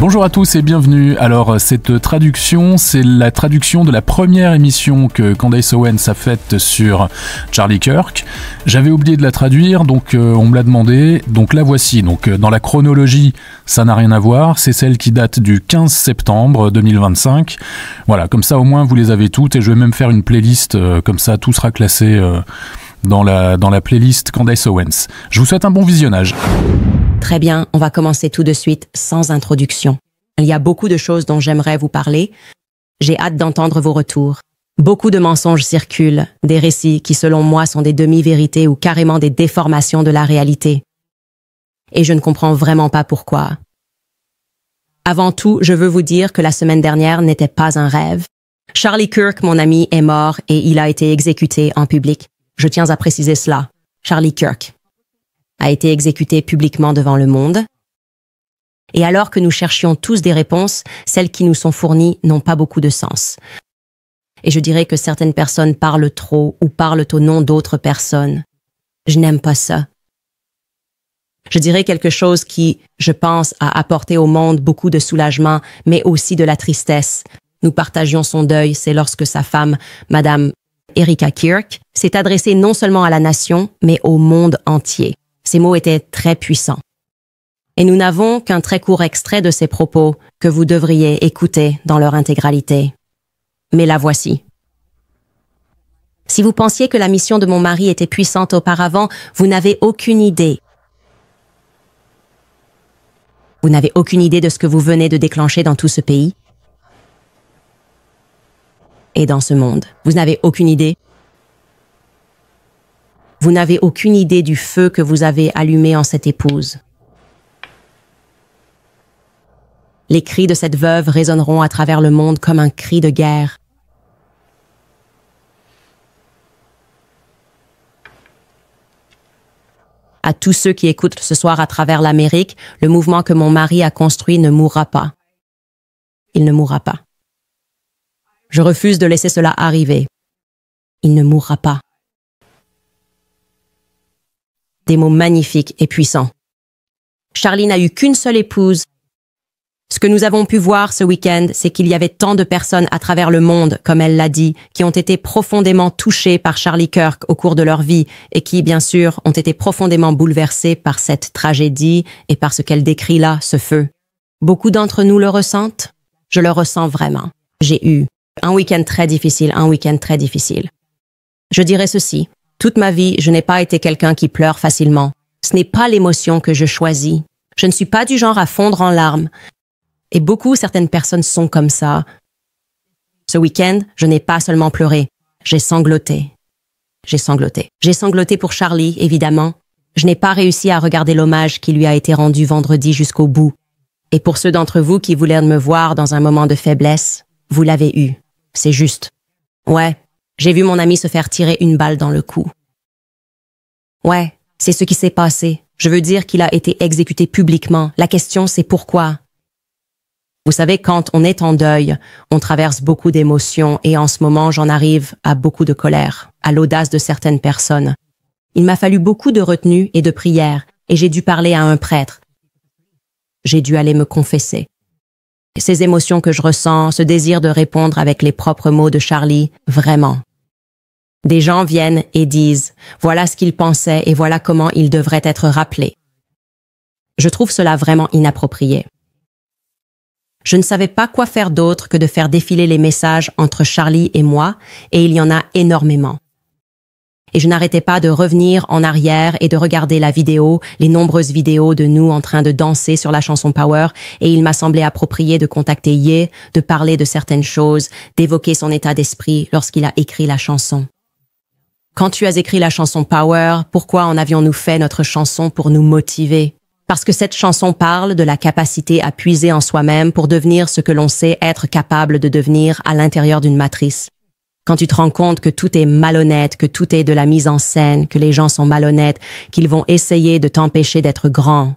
Bonjour à tous et bienvenue. Alors cette traduction, c'est la traduction de la première émission que Candace Owens a faite sur Charlie Kirk. J'avais oublié de la traduire, donc on me l'a demandé. Donc la voici. Donc dans la chronologie, ça n'a rien à voir. C'est celle qui date du 15 septembre 2025. Voilà, comme ça au moins vous les avez toutes et je vais même faire une playlist, comme ça tout sera classé dans la playlist Candace Owens. Je vous souhaite un bon visionnage. Très bien, on va commencer tout de suite sans introduction. Il y a beaucoup de choses dont j'aimerais vous parler. J'ai hâte d'entendre vos retours. Beaucoup de mensonges circulent, des récits qui selon moi sont des demi-vérités ou carrément des déformations de la réalité. Et je ne comprends vraiment pas pourquoi. Avant tout, je veux vous dire que la semaine dernière n'était pas un rêve. Charlie Kirk, mon ami, est mort et il a été exécuté en public. Je tiens à préciser cela. Charlie Kirk a été exécuté publiquement devant le monde. Et alors que nous cherchions tous des réponses, celles qui nous sont fournies n'ont pas beaucoup de sens. Et je dirais que certaines personnes parlent trop ou parlent au nom d'autres personnes. Je n'aime pas ça. Je dirais quelque chose qui, je pense, a apporté au monde beaucoup de soulagement, mais aussi de la tristesse. Nous partagions son deuil, c'est lorsque sa femme, Madame Erika Kirk, s'est adressée non seulement à la nation, mais au monde entier. Ces mots étaient très puissants. Et nous n'avons qu'un très court extrait de ces propos que vous devriez écouter dans leur intégralité. Mais la voici. Si vous pensiez que la mission de mon mari était puissante auparavant, vous n'avez aucune idée. Vous n'avez aucune idée de ce que vous venez de déclencher dans tout ce pays et dans ce monde. Vous n'avez aucune idée. Vous n'avez aucune idée du feu que vous avez allumé en cette épouse. Les cris de cette veuve résonneront à travers le monde comme un cri de guerre. À tous ceux qui écoutent ce soir à travers l'Amérique, le mouvement que mon mari a construit ne mourra pas. Il ne mourra pas. Je refuse de laisser cela arriver. Il ne mourra pas. Des mots magnifiques et puissants. Charlie n'a eu qu'une seule épouse. Ce que nous avons pu voir ce week-end, c'est qu'il y avait tant de personnes à travers le monde, comme elle l'a dit, qui ont été profondément touchées par Charlie Kirk au cours de leur vie et qui, bien sûr, ont été profondément bouleversées par cette tragédie et par ce qu'elle décrit là, ce feu. Beaucoup d'entre nous le ressentent. Je le ressens vraiment. J'ai eu un week-end très difficile, Je dirais ceci. Toute ma vie, je n'ai pas été quelqu'un qui pleure facilement. Ce n'est pas l'émotion que je choisis. Je ne suis pas du genre à fondre en larmes. Et certaines personnes sont comme ça. Ce week-end, je n'ai pas seulement pleuré. J'ai sangloté. J'ai sangloté pour Charlie, évidemment. Je n'ai pas réussi à regarder l'hommage qui lui a été rendu vendredi jusqu'au bout. Et pour ceux d'entre vous qui voulaient me voir dans un moment de faiblesse, vous l'avez eu. C'est juste. Ouais. J'ai vu mon ami se faire tirer une balle dans le cou. Ouais, c'est ce qui s'est passé. Je veux dire qu'il a été exécuté publiquement. La question, c'est pourquoi? Vous savez, quand on est en deuil, on traverse beaucoup d'émotions et en ce moment, j'en arrive à beaucoup de colère, à l'audace de certaines personnes. Il m'a fallu beaucoup de retenue et de prière et j'ai dû parler à un prêtre. J'ai dû aller me confesser. Ces émotions que je ressens, ce désir de répondre avec les propres mots de Charlie, vraiment. Des gens viennent et disent « Voilà ce qu'ils pensaient et voilà comment ils devraient être rappelés ». Je trouve cela vraiment inapproprié. Je ne savais pas quoi faire d'autre que de faire défiler les messages entre Charlie et moi, et il y en a énormément. Et je n'arrêtais pas de revenir en arrière et de regarder la vidéo, les nombreuses vidéos de nous en train de danser sur la chanson Power, et il m'a semblé approprié de contacter Ye, de parler de certaines choses, d'évoquer son état d'esprit lorsqu'il a écrit la chanson. Quand tu as écrit la chanson Power, pourquoi en avions-nous fait notre chanson pour nous motiver? Parce que cette chanson parle de la capacité à puiser en soi-même pour devenir ce que l'on sait être capable de devenir à l'intérieur d'une matrice. Quand tu te rends compte que tout est malhonnête, que tout est de la mise en scène, que les gens sont malhonnêtes, qu'ils vont essayer de t'empêcher d'être grand.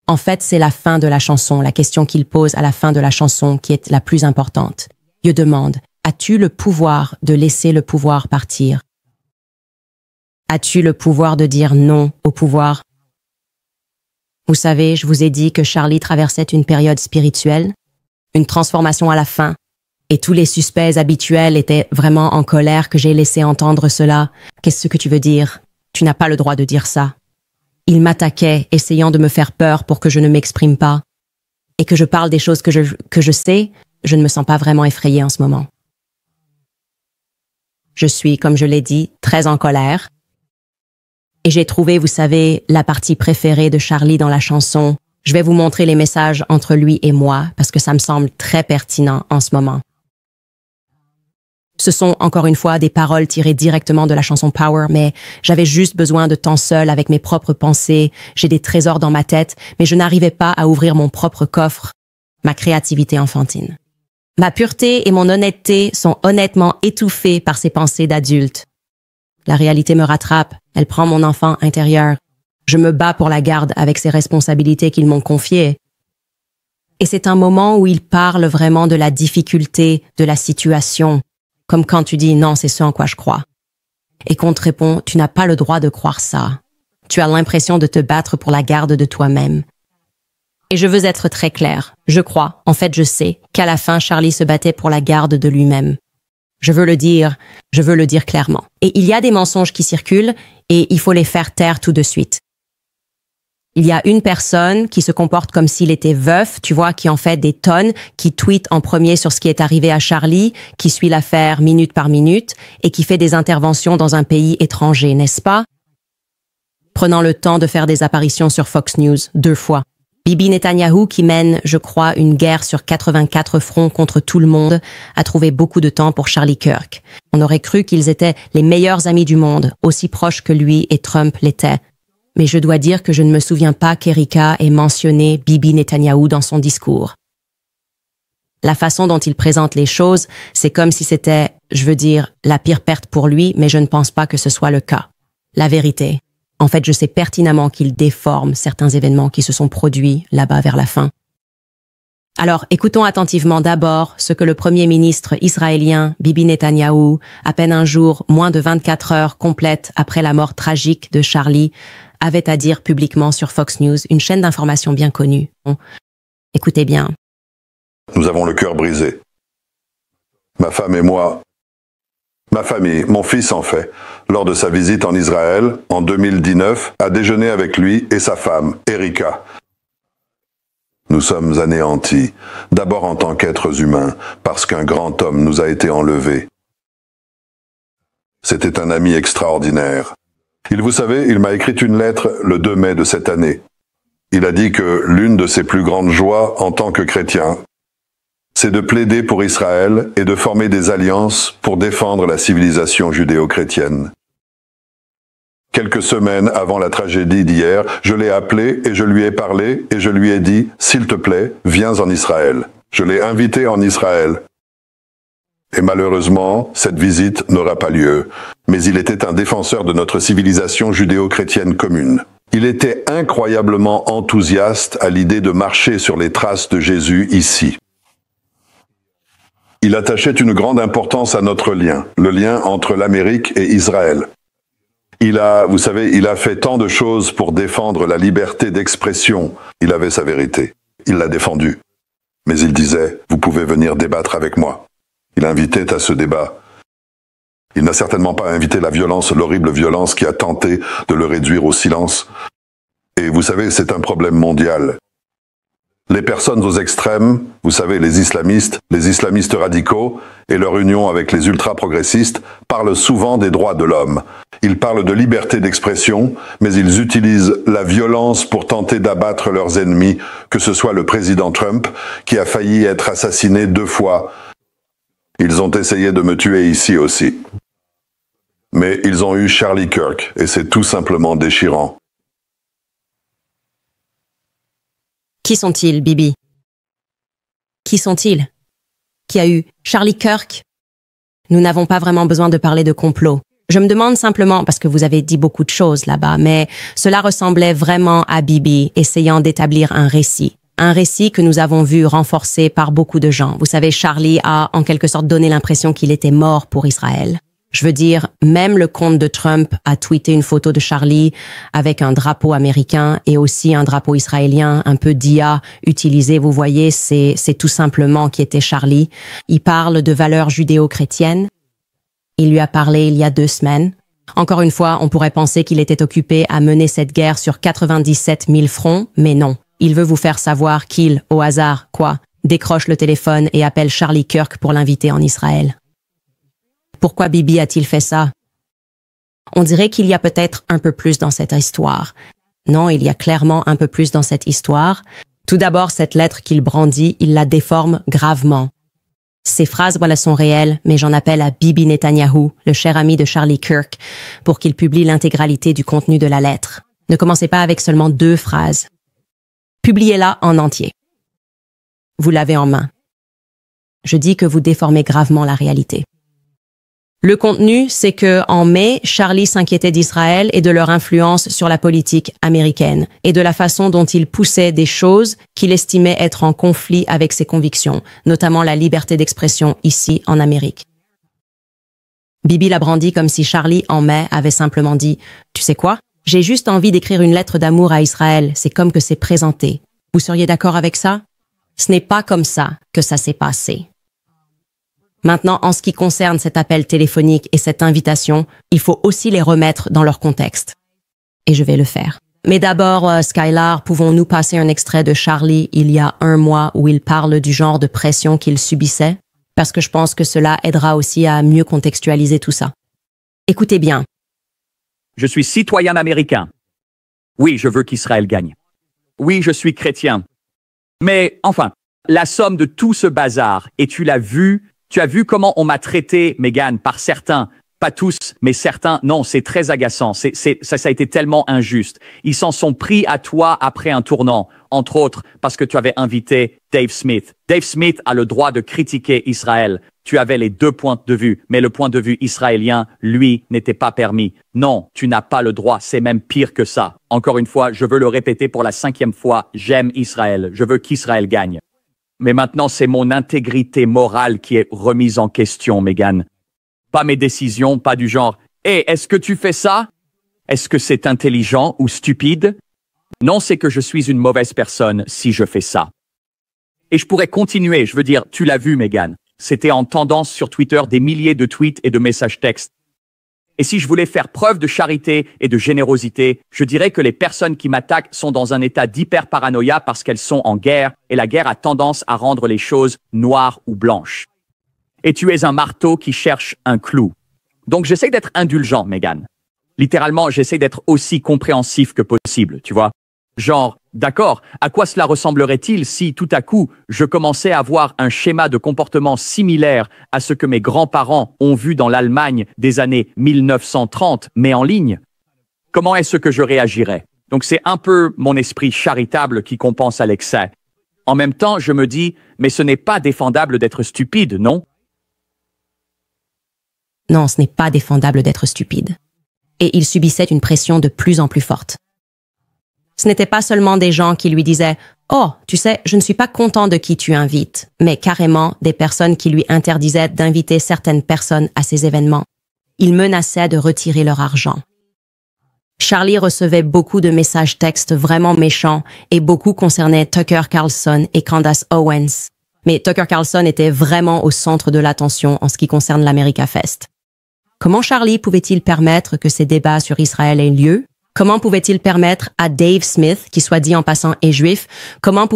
En fait, c'est la fin de la chanson, la question qu'il pose à la fin de la chanson qui est la plus importante. Il demande, as-tu le pouvoir de laisser le pouvoir partir? As-tu le pouvoir de dire non au pouvoir? Vous savez, je vous ai dit que Charlie traversait une période spirituelle, une transformation à la fin, et tous les suspects habituels étaient vraiment en colère que j'ai laissé entendre cela. Qu'est-ce que tu veux dire? Tu n'as pas le droit de dire ça. Il m'attaquait, essayant de me faire peur pour que je ne m'exprime pas. Et que je parle des choses que je sais, je ne me sens pas vraiment effrayée en ce moment. Je suis, comme je l'ai dit, très en colère. Et j'ai trouvé, vous savez, la partie préférée de Charlie dans la chanson. Je vais vous montrer les messages entre lui et moi, parce que ça me semble très pertinent en ce moment. Ce sont, encore une fois, des paroles tirées directement de la chanson Power, mais j'avais juste besoin de temps seul avec mes propres pensées. J'ai des trésors dans ma tête, mais je n'arrivais pas à ouvrir mon propre coffre, ma créativité enfantine. Ma pureté et mon honnêteté sont honnêtement étouffées par ces pensées d'adulte. La réalité me rattrape, elle prend mon enfant intérieur. Je me bats pour la garde avec ces responsabilités qu'ils m'ont confiées. Et c'est un moment où il parle vraiment de la difficulté de la situation, comme quand tu dis « non, c'est ce en quoi je crois ». Et qu'on te répond « tu n'as pas le droit de croire ça ». Tu as l'impression de te battre pour la garde de toi-même. Et je veux être très claire, je crois, en fait je sais, qu'à la fin Charlie se battait pour la garde de lui-même. Je veux le dire clairement. Et il y a des mensonges qui circulent et il faut les faire taire tout de suite. Il y a une personne qui se comporte comme s'il était veuf, tu vois, qui en fait des tonnes, qui tweet en premier sur ce qui est arrivé à Charlie, qui suit l'affaire minute par minute et qui fait des interventions dans un pays étranger, n'est-ce pas? Prenant le temps de faire des apparitions sur Fox News 2 fois. Bibi Netanyahou, qui mène, je crois, une guerre sur 84 fronts contre tout le monde, a trouvé beaucoup de temps pour Charlie Kirk. On aurait cru qu'ils étaient les meilleurs amis du monde, aussi proches que lui et Trump l'étaient. Mais je dois dire que je ne me souviens pas qu'Erika ait mentionné Bibi Netanyahou dans son discours. La façon dont il présente les choses, c'est comme si c'était, je veux dire, la pire perte pour lui, mais je ne pense pas que ce soit le cas. La vérité. En fait, je sais pertinemment qu'il déforme certains événements qui se sont produits là-bas vers la fin. Alors, écoutons attentivement d'abord ce que le premier ministre israélien Bibi Netanyahou, à peine un jour, moins de 24 heures complètes après la mort tragique de Charlie, avait à dire publiquement sur Fox News, une chaîne d'information bien connue. Écoutez bien. Nous avons le cœur brisé. Ma femme et moi, ma famille, mon fils en fait, lors de sa visite en Israël en 2019, a déjeuné avec lui et sa femme, Erika. Nous sommes anéantis, d'abord en tant qu'êtres humains, parce qu'un grand homme nous a été enlevé. C'était un ami extraordinaire. Vous savez, il m'a écrit une lettre le 2 mai de cette année. Il a dit que l'une de ses plus grandes joies en tant que chrétien, c'est de plaider pour Israël et de former des alliances pour défendre la civilisation judéo-chrétienne. Quelques semaines avant la tragédie d'hier, je l'ai appelé et je lui ai parlé et je lui ai dit « S'il te plaît, viens en Israël ». Je l'ai invité en Israël. Et malheureusement, cette visite n'aura pas lieu. Mais il était un défenseur de notre civilisation judéo-chrétienne commune. Il était incroyablement enthousiaste à l'idée de marcher sur les traces de Jésus ici. Il attachait une grande importance à notre lien, le lien entre l'Amérique et Israël. Vous savez, il a fait tant de choses pour défendre la liberté d'expression. Il avait sa vérité. Il l'a défendue. Mais il disait, vous pouvez venir débattre avec moi. Il invitait à ce débat. Il n'a certainement pas invité la violence, l'horrible violence qui a tenté de le réduire au silence. Et vous savez, c'est un problème mondial. Les personnes aux extrêmes, vous savez, les islamistes radicaux et leur union avec les ultra-progressistes parlent souvent des droits de l'homme. Ils parlent de liberté d'expression, mais ils utilisent la violence pour tenter d'abattre leurs ennemis, que ce soit le président Trump, qui a failli être assassiné 2 fois. Ils ont essayé de me tuer ici aussi. Mais ils ont eu Charlie Kirk, et c'est tout simplement déchirant. Qui sont-ils, Bibi? Qui sont-ils? Qui a eu Charlie Kirk? Nous n'avons pas vraiment besoin de parler de complot. Je me demande simplement, parce que vous avez dit beaucoup de choses là-bas, mais cela ressemblait vraiment à Bibi, essayant d'établir un récit. Un récit que nous avons vu renforcé par beaucoup de gens. Vous savez, Charlie a en quelque sorte donné l'impression qu'il était mort pour Israël. Je veux dire, même le compte de Trump a tweeté une photo de Charlie avec un drapeau américain et aussi un drapeau israélien, un peu d'IA utilisé. Vous voyez, c'est tout simplement qui était Charlie. Il parle de valeurs judéo-chrétiennes. Il lui a parlé il y a 2 semaines. Encore une fois, on pourrait penser qu'il était occupé à mener cette guerre sur 97 000 fronts, mais non. Il veut vous faire savoir qu'il, au hasard, décroche le téléphone et appelle Charlie Kirk pour l'inviter en Israël. Pourquoi Bibi a-t-il fait ça? On dirait qu'il y a peut-être un peu plus dans cette histoire. Non, il y a clairement un peu plus dans cette histoire. Tout d'abord, cette lettre qu'il brandit, il la déforme gravement. Ces phrases, sont réelles, mais j'en appelle à Bibi Netanyahou, le cher ami de Charlie Kirk, pour qu'il publie l'intégralité du contenu de la lettre. Ne commencez pas avec seulement 2 phrases. Publiez-la en entier. Vous l'avez en main. Je dis que vous déformez gravement la réalité. Le contenu, c'est que, en mai, Charlie s'inquiétait d'Israël et de leur influence sur la politique américaine et de la façon dont il poussait des choses qu'il estimait être en conflit avec ses convictions, notamment la liberté d'expression ici en Amérique. Bibi l'a brandi comme si Charlie, en mai, avait simplement dit « Tu sais quoi? J'ai juste envie d'écrire une lettre d'amour à Israël, c'est comme que c'est présenté. Vous seriez d'accord avec ça? Ce n'est pas comme ça que ça s'est passé. » Maintenant, en ce qui concerne cet appel téléphonique et cette invitation, il faut aussi les remettre dans leur contexte. Et je vais le faire. Mais d'abord, Skylar, pouvons-nous passer un extrait de Charlie il y a 1 mois où il parle du genre de pression qu'il subissait? Parce que je pense que cela aidera aussi à mieux contextualiser tout ça. Écoutez bien. Je suis citoyen américain. Oui, je veux qu'Israël gagne. Oui, je suis chrétien. Mais enfin, la somme de tout ce bazar, et tu l'as vu. Tu as vu comment on m'a traité, Meghan, par certains, pas tous, mais certains. Non, c'est très agaçant. Ça a été tellement injuste. Ils s'en sont pris à toi après un tournant, entre autres, parce que tu avais invité Dave Smith. Dave Smith a le droit de critiquer Israël. Tu avais les 2 points de vue, mais le point de vue israélien, lui, n'était pas permis. Non, tu n'as pas le droit. C'est même pire que ça. Encore une fois, je veux le répéter pour la 5e fois. J'aime Israël. Je veux qu'Israël gagne. Mais maintenant, c'est mon intégrité morale qui est remise en question, Meghan. Pas mes décisions, pas du genre « Hé, est-ce que tu fais ça? Est-ce que c'est intelligent ou stupide? » Non, c'est que je suis une mauvaise personne si je fais ça. Et je pourrais continuer, je veux dire, tu l'as vu, Meghan. C'était en tendance sur Twitter des milliers de tweets et de messages textes. Et si je voulais faire preuve de charité et de générosité, je dirais que les personnes qui m'attaquent sont dans un état d'hyper-paranoïa parce qu'elles sont en guerre, et la guerre a tendance à rendre les choses noires ou blanches. Et tu es un marteau qui cherche un clou. Donc j'essaie d'être indulgent, Meghan. Littéralement, j'essaie d'être aussi compréhensif que possible, tu vois. Genre, d'accord, à quoi cela ressemblerait-il si, tout à coup, je commençais à avoir un schéma de comportement similaire à ce que mes grands-parents ont vu dans l'Allemagne des années 1930, mais en ligne? Comment est-ce que je réagirais? Donc c'est un peu mon esprit charitable qui compense à l'excès. En même temps, je me dis, mais ce n'est pas défendable d'être stupide, non? Non, ce n'est pas défendable d'être stupide. Et il subissait une pression de plus en plus forte. Ce n'était pas seulement des gens qui lui disaient « Oh, tu sais, je ne suis pas content de qui tu invites », mais carrément des personnes qui lui interdisaient d'inviter certaines personnes à ces événements. Il menaçait de retirer leur argent. Charlie recevait beaucoup de messages textes vraiment méchants et beaucoup concernaient Tucker Carlson et Candace Owens. Mais Tucker Carlson était vraiment au centre de l'attention en ce qui concerne l'America Fest. Comment Charlie pouvait-il permettre que ces débats sur Israël aient lieu? Comment pouvait-il permettre à Dave Smith, qui soit dit en passant est juif, comment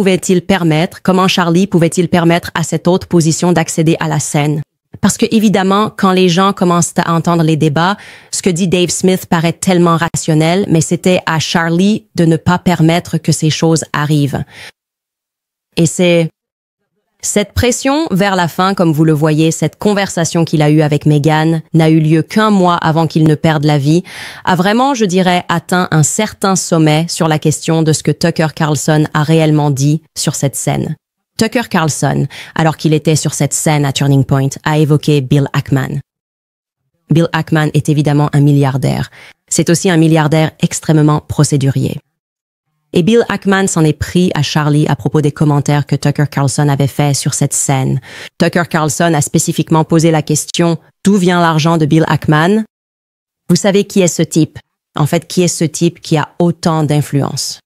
Charlie pouvait-il permettre à cette haute position d'accéder à la scène? Parce que évidemment, quand les gens commencent à entendre les débats, ce que dit Dave Smith paraît tellement rationnel, mais c'était à Charlie de ne pas permettre que ces choses arrivent. Et c'est cette pression vers la fin, comme vous le voyez, cette conversation qu'il a eue avec Meghan n'a eu lieu qu'1 mois avant qu'il ne perde la vie, a vraiment, je dirais, atteint un certain sommet sur la question de ce que Tucker Carlson a réellement dit sur cette scène. Tucker Carlson, alors qu'il était sur cette scène à Turning Point, a évoqué Bill Ackman. Bill Ackman est évidemment un milliardaire. C'est aussi un milliardaire extrêmement procédurier. Et Bill Ackman s'en est pris à Charlie à propos des commentaires que Tucker Carlson avait fait sur cette scène. Tucker Carlson a spécifiquement posé la question « D'où vient l'argent de Bill Ackman ?» Vous savez qui est ce type? En fait, qui est ce type qui a autant d'influence?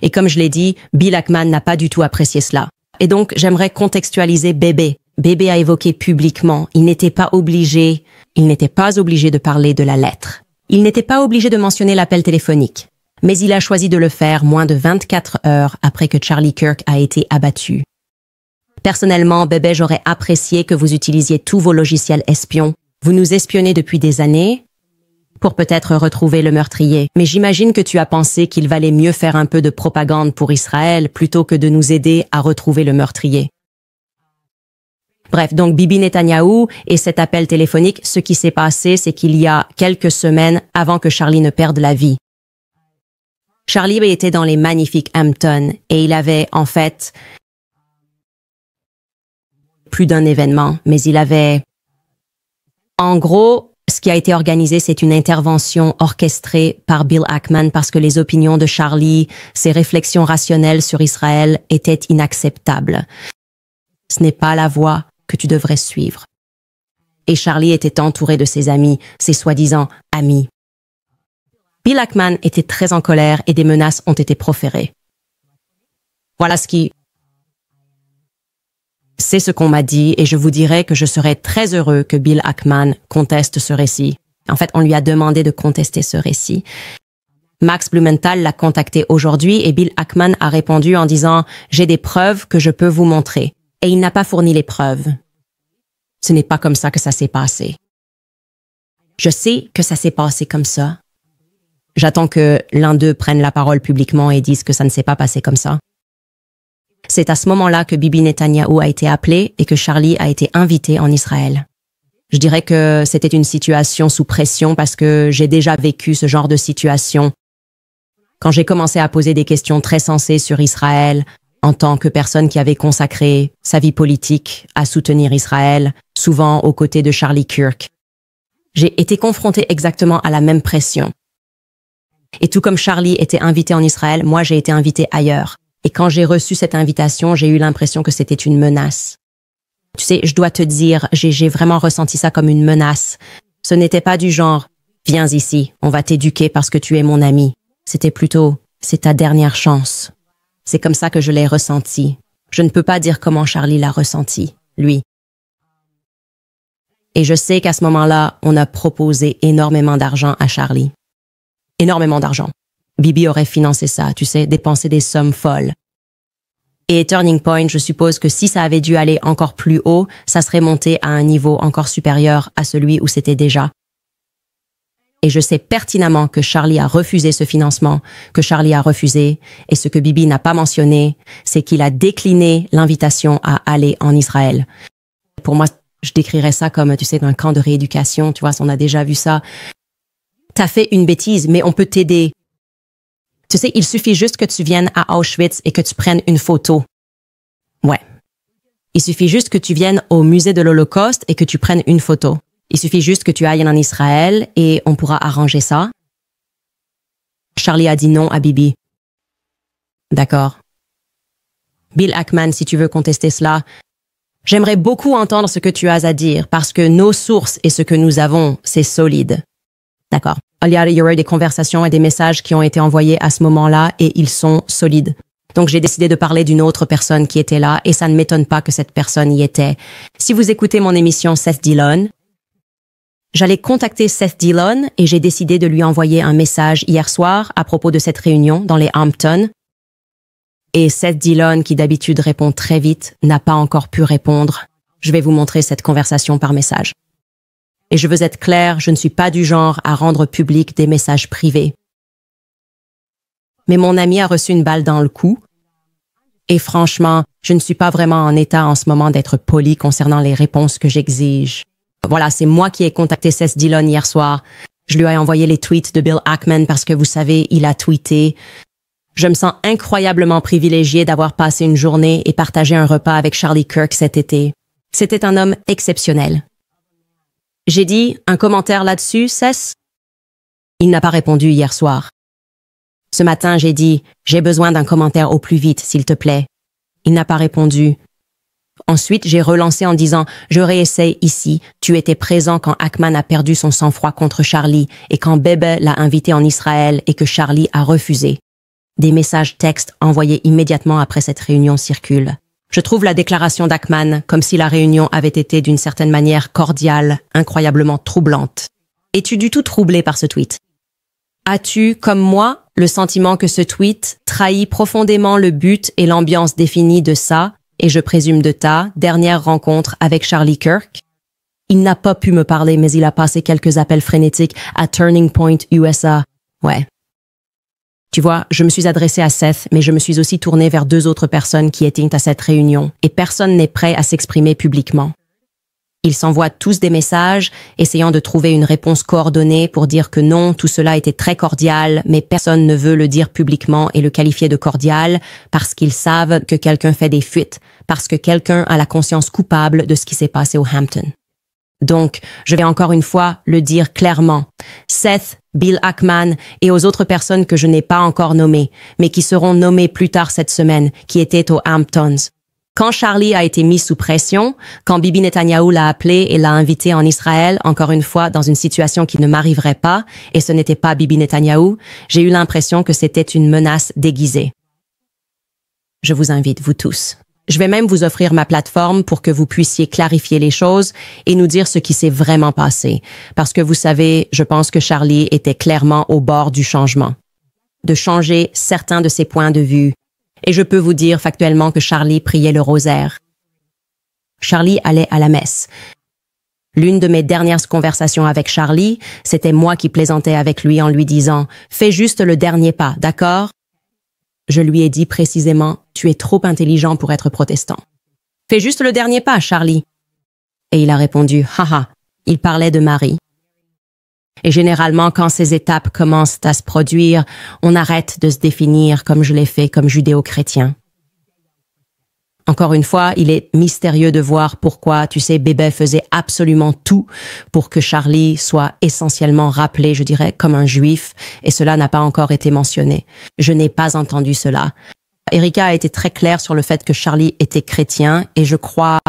Et comme je l'ai dit, Bill Ackman n'a pas du tout apprécié cela. Et donc, j'aimerais contextualiser Bébé. Bébé a évoqué publiquement, il n'était pas obligé de parler de la lettre. Il n'était pas obligé de mentionner l'appel téléphonique. Mais il a choisi de le faire moins de 24 heures après que Charlie Kirk a été abattu. Personnellement, Bébé, j'aurais apprécié que vous utilisiez tous vos logiciels espions. Vous nous espionnez depuis des années pour peut-être retrouver le meurtrier. Mais j'imagine que tu as pensé qu'il valait mieux faire un peu de propagande pour Israël plutôt que de nous aider à retrouver le meurtrier. Bref, donc Bibi Netanyahou et cet appel téléphonique, ce qui s'est passé, c'est qu'il y a quelques semaines avant que Charlie ne perde la vie. Charlie était dans les magnifiques Hamptons et il avait en fait plus d'un événement, mais il avait... En gros, ce qui a été organisé, c'est une intervention orchestrée par Bill Ackman parce que les opinions de Charlie, ses réflexions rationnelles sur Israël étaient inacceptables. Ce n'est pas la voie que tu devrais suivre. Et Charlie était entouré de ses amis, ses soi-disant amis. Bill Ackman était très en colère et des menaces ont été proférées. Voilà c'est ce qu'on m'a dit et je vous dirais que je serais très heureux que Bill Ackman conteste ce récit. En fait, on lui a demandé de contester ce récit. Max Blumenthal l'a contacté aujourd'hui et Bill Ackman a répondu en disant « J'ai des preuves que je peux vous montrer ». Et il n'a pas fourni les preuves. Ce n'est pas comme ça que ça s'est passé. Je sais que ça s'est passé comme ça. J'attends que l'un d'eux prenne la parole publiquement et dise que ça ne s'est pas passé comme ça. C'est à ce moment-là que Bibi Netanyahou a été appelé et que Charlie a été invité en Israël. Je dirais que c'était une situation sous pression parce que j'ai déjà vécu ce genre de situation. Quand j'ai commencé à poser des questions très sensées sur Israël, en tant que personne qui avait consacré sa vie politique à soutenir Israël, souvent aux côtés de Charlie Kirk, j'ai été confrontée exactement à la même pression. Et tout comme Charlie était invité en Israël, moi j'ai été invitée ailleurs. Et quand j'ai reçu cette invitation, j'ai eu l'impression que c'était une menace. Tu sais, je dois te dire, j'ai vraiment ressenti ça comme une menace. Ce n'était pas du genre « Viens ici, on va t'éduquer parce que tu es mon ami ». C'était plutôt « C'est ta dernière chance ». C'est comme ça que je l'ai ressenti. Je ne peux pas dire comment Charlie l'a ressenti, lui. Et je sais qu'à ce moment-là, on a proposé énormément d'argent à Charlie. Énormément d'argent. Bibi aurait financé ça, tu sais, dépensé des sommes folles. Et Turning Point, je suppose que si ça avait dû aller encore plus haut, ça serait monté à un niveau encore supérieur à celui où c'était déjà. Et je sais pertinemment que Charlie a refusé ce financement, que Charlie a refusé, et ce que Bibi n'a pas mentionné, c'est qu'il a décliné l'invitation à aller en Israël. Pour moi, je décrirais ça comme, tu sais, un camp de rééducation, tu vois, on a déjà vu ça. T'as fait une bêtise, mais on peut t'aider. Tu sais, il suffit juste que tu viennes à Auschwitz et que tu prennes une photo. Ouais. Il suffit juste que tu viennes au musée de l'Holocauste et que tu prennes une photo. Il suffit juste que tu ailles en Israël et on pourra arranger ça. Charlie a dit non à Bibi. D'accord. Bill Ackman, si tu veux contester cela, j'aimerais beaucoup entendre ce que tu as à dire parce que nos sources et ce que nous avons, c'est solide. D'accord. Il y aurait des conversations et des messages qui ont été envoyés à ce moment-là et ils sont solides. Donc j'ai décidé de parler d'une autre personne qui était là et ça ne m'étonne pas que cette personne y était. Si vous écoutez mon émission Seth Dillon, j'allais contacter Seth Dillon et j'ai décidé de lui envoyer un message hier soir à propos de cette réunion dans les Hamptons. Et Seth Dillon, qui d'habitude répond très vite, n'a pas encore pu répondre. Je vais vous montrer cette conversation par message. Et je veux être clair, je ne suis pas du genre à rendre public des messages privés. Mais mon ami a reçu une balle dans le cou. Et franchement, je ne suis pas vraiment en état en ce moment d'être poli concernant les réponses que j'exige. Voilà, c'est moi qui ai contacté Seth Dillon hier soir. Je lui ai envoyé les tweets de Bill Ackman parce que vous savez, il a tweeté. Je me sens incroyablement privilégiée d'avoir passé une journée et partagé un repas avec Charlie Kirk cet été. C'était un homme exceptionnel. J'ai dit un commentaire là-dessus, Seth? Il n'a pas répondu hier soir. Ce matin, j'ai dit « J'ai besoin d'un commentaire au plus vite, s'il te plaît ». Il n'a pas répondu. Ensuite, j'ai relancé en disant « Je réessaye ici. Tu étais présent quand Ackman a perdu son sang-froid contre Charlie et quand Bebe l'a invité en Israël et que Charlie a refusé. » Des messages textes envoyés immédiatement après cette réunion circulent. Je trouve la déclaration d'Ackman comme si la réunion avait été d'une certaine manière cordiale, incroyablement troublante. Es-tu du tout troublé par ce tweet? As-tu, comme moi, le sentiment que ce tweet trahit profondément le but et l'ambiance définie de sa, et je présume de ta, dernière rencontre avec Charlie Kirk? Il n'a pas pu me parler, mais il a passé quelques appels frénétiques à Turning Point USA. Ouais. Tu vois, je me suis adressée à Seth, mais je me suis aussi tournée vers 2 autres personnes qui étaient à cette réunion, et personne n'est prêt à s'exprimer publiquement. Ils s'envoient tous des messages, essayant de trouver une réponse coordonnée pour dire que non, tout cela était très cordial, mais personne ne veut le dire publiquement et le qualifier de cordial parce qu'ils savent que quelqu'un fait des fuites, parce que quelqu'un a la conscience coupable de ce qui s'est passé au Hampton. Donc, je vais encore une fois le dire clairement. Seth, Bill Ackman et aux autres personnes que je n'ai pas encore nommées, mais qui seront nommées plus tard cette semaine, qui étaient aux Hamptons. Quand Charlie a été mis sous pression, quand Bibi Netanyahou l'a appelé et l'a invité en Israël, encore une fois dans une situation qui ne m'arriverait pas, et ce n'était pas Bibi Netanyahou, j'ai eu l'impression que c'était une menace déguisée. Je vous invite, vous tous. Je vais même vous offrir ma plateforme pour que vous puissiez clarifier les choses et nous dire ce qui s'est vraiment passé. Parce que vous savez, je pense que Charlie était clairement au bord du changement. De changer certains de ses points de vue. Et je peux vous dire factuellement que Charlie priait le rosaire. Charlie allait à la messe. L'une de mes dernières conversations avec Charlie, c'était moi qui plaisantais avec lui en lui disant « Fais juste le dernier pas, d'accord ?» Je lui ai dit précisément « Tu es trop intelligent pour être protestant. »« Fais juste le dernier pas, Charlie. » Et il a répondu « Haha, il parlait de Marie. » Et généralement, quand ces étapes commencent à se produire, on arrête de se définir comme je l'ai fait comme judéo-chrétien. Encore une fois, il est mystérieux de voir pourquoi, tu sais, Bébé faisait absolument tout pour que Charlie soit essentiellement rappelé, je dirais, comme un juif, et cela n'a pas encore été mentionné. Je n'ai pas entendu cela. Erika a été très claire sur le fait que Charlie était chrétien, et je crois...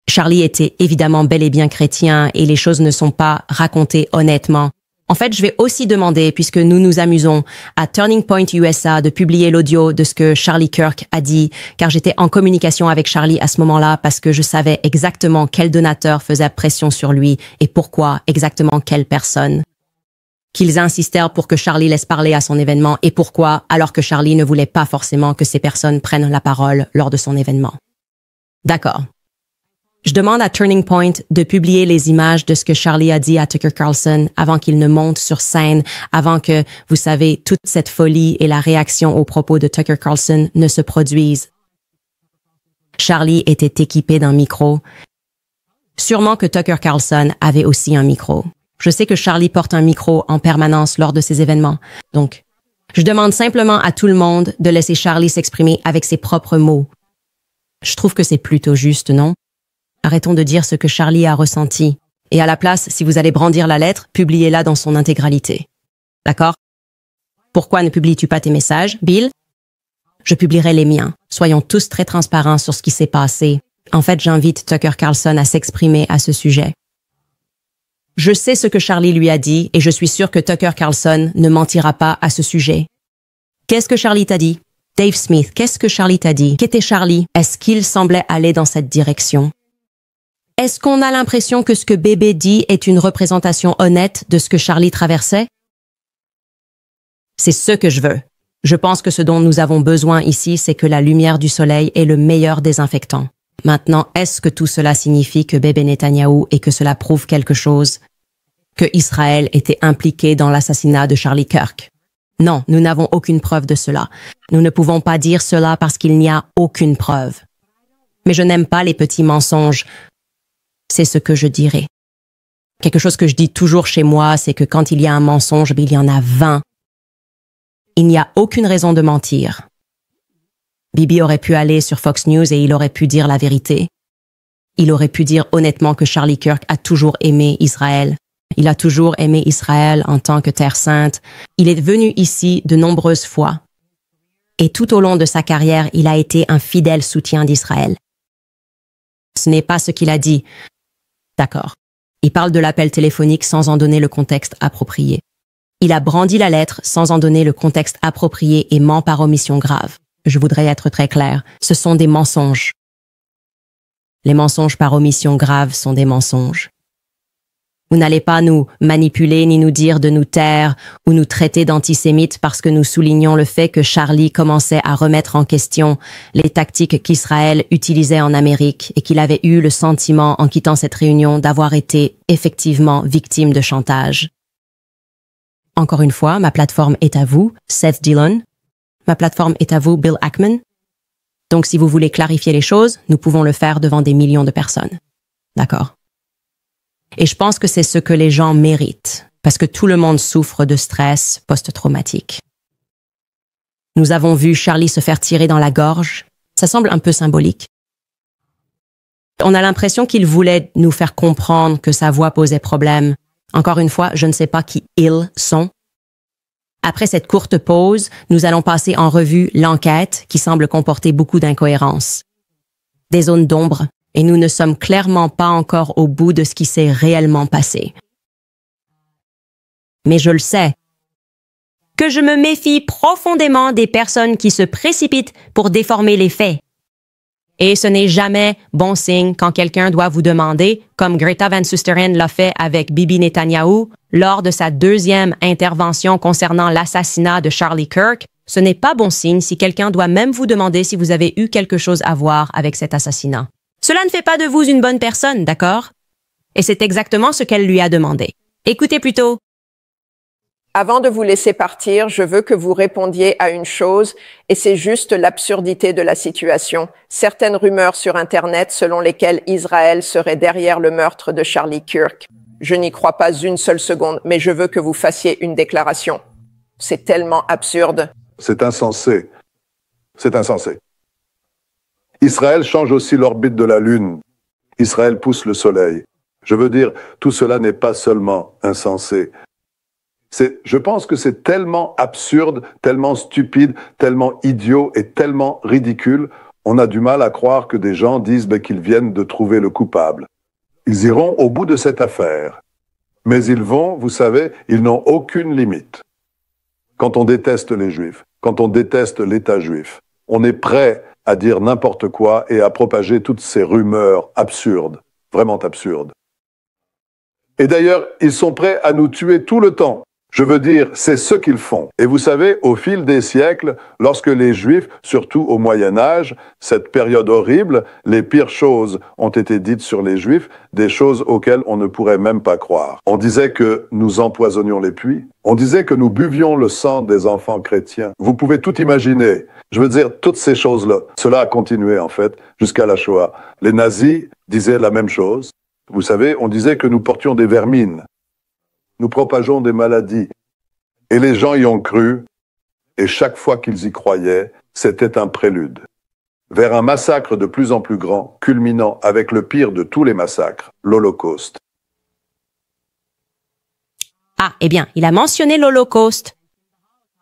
Charlie était évidemment bel et bien chrétien et les choses ne sont pas racontées honnêtement. En fait, je vais aussi demander, puisque nous nous amusons, à Turning Point USA de publier l'audio de ce que Charlie Kirk a dit, car j'étais en communication avec Charlie à ce moment-là parce que je savais exactement quel donateur faisait pression sur lui et pourquoi exactement quelle personne. Qu'ils insistèrent pour que Charlie laisse parler à son événement et pourquoi, alors que Charlie ne voulait pas forcément que ces personnes prennent la parole lors de son événement. D'accord. Je demande à Turning Point de publier les images de ce que Charlie a dit à Tucker Carlson avant qu'il ne monte sur scène, avant que, vous savez, toute cette folie et la réaction aux propos de Tucker Carlson ne se produisent. Charlie était équipé d'un micro. Sûrement que Tucker Carlson avait aussi un micro. Je sais que Charlie porte un micro en permanence lors de ces événements. Donc, je demande simplement à tout le monde de laisser Charlie s'exprimer avec ses propres mots. Je trouve que c'est plutôt juste, non? Arrêtons de dire ce que Charlie a ressenti. Et à la place, si vous allez brandir la lettre, publiez-la dans son intégralité. D'accord? Pourquoi ne publies-tu pas tes messages, Bill? Je publierai les miens. Soyons tous très transparents sur ce qui s'est passé. En fait, j'invite Tucker Carlson à s'exprimer à ce sujet. Je sais ce que Charlie lui a dit et je suis sûr que Tucker Carlson ne mentira pas à ce sujet. Qu'est-ce que Charlie t'a dit? Dave Smith, qu'est-ce que Charlie t'a dit? Qu'était Charlie? Est-ce qu'il semblait aller dans cette direction? Est-ce qu'on a l'impression que ce que Bébé dit est une représentation honnête de ce que Charlie traversait? C'est ce que je veux. Je pense que ce dont nous avons besoin ici, c'est que la lumière du soleil est le meilleur désinfectant. Maintenant, est-ce que tout cela signifie que Bébé Netanyahou et que cela prouve quelque chose? Que Israël était impliqué dans l'assassinat de Charlie Kirk? Non, nous n'avons aucune preuve de cela. Nous ne pouvons pas dire cela parce qu'il n'y a aucune preuve. Mais je n'aime pas les petits mensonges. C'est ce que je dirais. Quelque chose que je dis toujours chez moi, c'est que quand il y a un mensonge, il y en a 20. Il n'y a aucune raison de mentir. Bibi aurait pu aller sur Fox News et il aurait pu dire la vérité. Il aurait pu dire honnêtement que Charlie Kirk a toujours aimé Israël. Il a toujours aimé Israël en tant que terre sainte. Il est venu ici de nombreuses fois. Et tout au long de sa carrière, il a été un fidèle soutien d'Israël. Ce n'est pas ce qu'il a dit. D'accord. Il parle de l'appel téléphonique sans en donner le contexte approprié. Il a brandi la lettre sans en donner le contexte approprié et ment par omission grave. Je voudrais être très clair. Ce sont des mensonges. Les mensonges par omission grave sont des mensonges. Vous n'allez pas nous manipuler ni nous dire de nous taire ou nous traiter d'antisémites parce que nous soulignons le fait que Charlie commençait à remettre en question les tactiques qu'Israël utilisait en Amérique et qu'il avait eu le sentiment en quittant cette réunion d'avoir été effectivement victime de chantage. Encore une fois, ma plateforme est à vous, Seth Dillon. Ma plateforme est à vous, Bill Ackman. Donc si vous voulez clarifier les choses, nous pouvons le faire devant des millions de personnes. D'accord? Et je pense que c'est ce que les gens méritent, parce que tout le monde souffre de stress post-traumatique. Nous avons vu Charlie se faire tirer dans la gorge. Ça semble un peu symbolique. On a l'impression qu'il voulait nous faire comprendre que sa voix posait problème. Encore une fois, je ne sais pas qui ils sont. Après cette courte pause, nous allons passer en revue l'enquête qui semble comporter beaucoup d'incohérences. Des zones d'ombre. Et nous ne sommes clairement pas encore au bout de ce qui s'est réellement passé. Mais je le sais, que je me méfie profondément des personnes qui se précipitent pour déformer les faits. Et ce n'est jamais bon signe quand quelqu'un doit vous demander, comme Greta Van Susteren l'a fait avec Bibi Netanyahou lors de sa deuxième intervention concernant l'assassinat de Charlie Kirk, ce n'est pas bon signe si quelqu'un doit même vous demander si vous avez eu quelque chose à voir avec cet assassinat. Cela ne fait pas de vous une bonne personne, d'accord? Et c'est exactement ce qu'elle lui a demandé. Écoutez plutôt. Avant de vous laisser partir, je veux que vous répondiez à une chose, et c'est juste l'absurdité de la situation. Certaines rumeurs sur Internet selon lesquelles Israël serait derrière le meurtre de Charlie Kirk. Je n'y crois pas une seule seconde, mais je veux que vous fassiez une déclaration. C'est tellement absurde. C'est insensé. C'est insensé. Israël change aussi l'orbite de la Lune. Israël pousse le Soleil. Je veux dire, tout cela n'est pas seulement insensé. Je pense que c'est tellement absurde, tellement stupide, tellement idiot et tellement ridicule, on a du mal à croire que des gens disent qu'ils viennent de trouver le coupable. Ils iront au bout de cette affaire. Mais ils vont, vous savez, ils n'ont aucune limite. Quand on déteste les Juifs, quand on déteste l'État juif, on est prêt à dire n'importe quoi et à propager toutes ces rumeurs absurdes, vraiment absurdes. Et d'ailleurs, ils sont prêts à nous tuer tout le temps. Je veux dire, c'est ce qu'ils font. Et vous savez, au fil des siècles, lorsque les Juifs, surtout au Moyen Âge, cette période horrible, les pires choses ont été dites sur les Juifs, des choses auxquelles on ne pourrait même pas croire. On disait que nous empoisonnions les puits. On disait que nous buvions le sang des enfants chrétiens. Vous pouvez tout imaginer. Je veux dire, toutes ces choses-là. Cela a continué, en fait, jusqu'à la Shoah. Les nazis disaient la même chose. Vous savez, on disait que nous portions des vermines. Nous propageons des maladies. Et les gens y ont cru, et chaque fois qu'ils y croyaient, c'était un prélude vers un massacre de plus en plus grand, culminant avec le pire de tous les massacres, l'Holocauste. Ah, eh bien, il a mentionné l'Holocauste.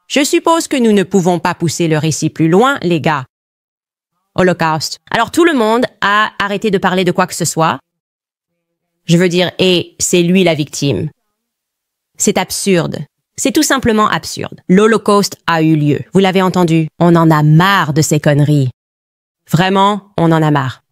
Je suppose que nous ne pouvons pas pousser le récit plus loin, les gars. Holocauste. Alors tout le monde a arrêté de parler de quoi que ce soit. Je veux dire, et c'est lui la victime. C'est absurde. C'est tout simplement absurde. L'Holocauste a eu lieu. Vous l'avez entendu. On en a marre de ces conneries. Vraiment, on en a marre.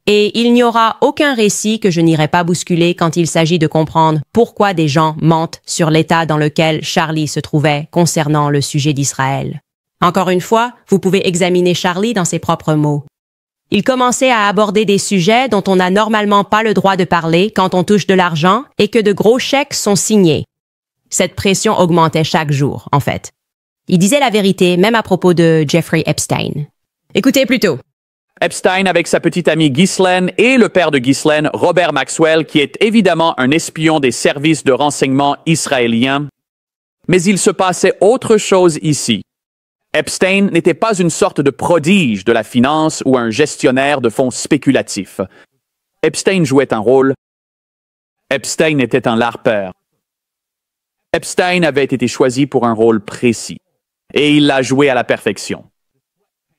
Et il n'y aura aucun récit que je n'irai pas bousculer quand il s'agit de comprendre pourquoi des gens mentent sur l'état dans lequel Charlie se trouvait concernant le sujet d'Israël. Encore une fois, vous pouvez examiner Charlie dans ses propres mots. Il commençait à aborder des sujets dont on n'a normalement pas le droit de parler quand on touche de l'argent et que de gros chèques sont signés. Cette pression augmentait chaque jour, en fait. Il disait la vérité, même à propos de Jeffrey Epstein. Écoutez plutôt. Epstein avec sa petite amie Ghislaine et le père de Ghislaine, Robert Maxwell, qui est évidemment un espion des services de renseignement israéliens. Mais il se passait autre chose ici. Epstein n'était pas une sorte de prodige de la finance ou un gestionnaire de fonds spéculatifs. Epstein jouait un rôle Epstein était un larpeur. Epstein avait été choisi pour un rôle précis, et il l'a joué à la perfection.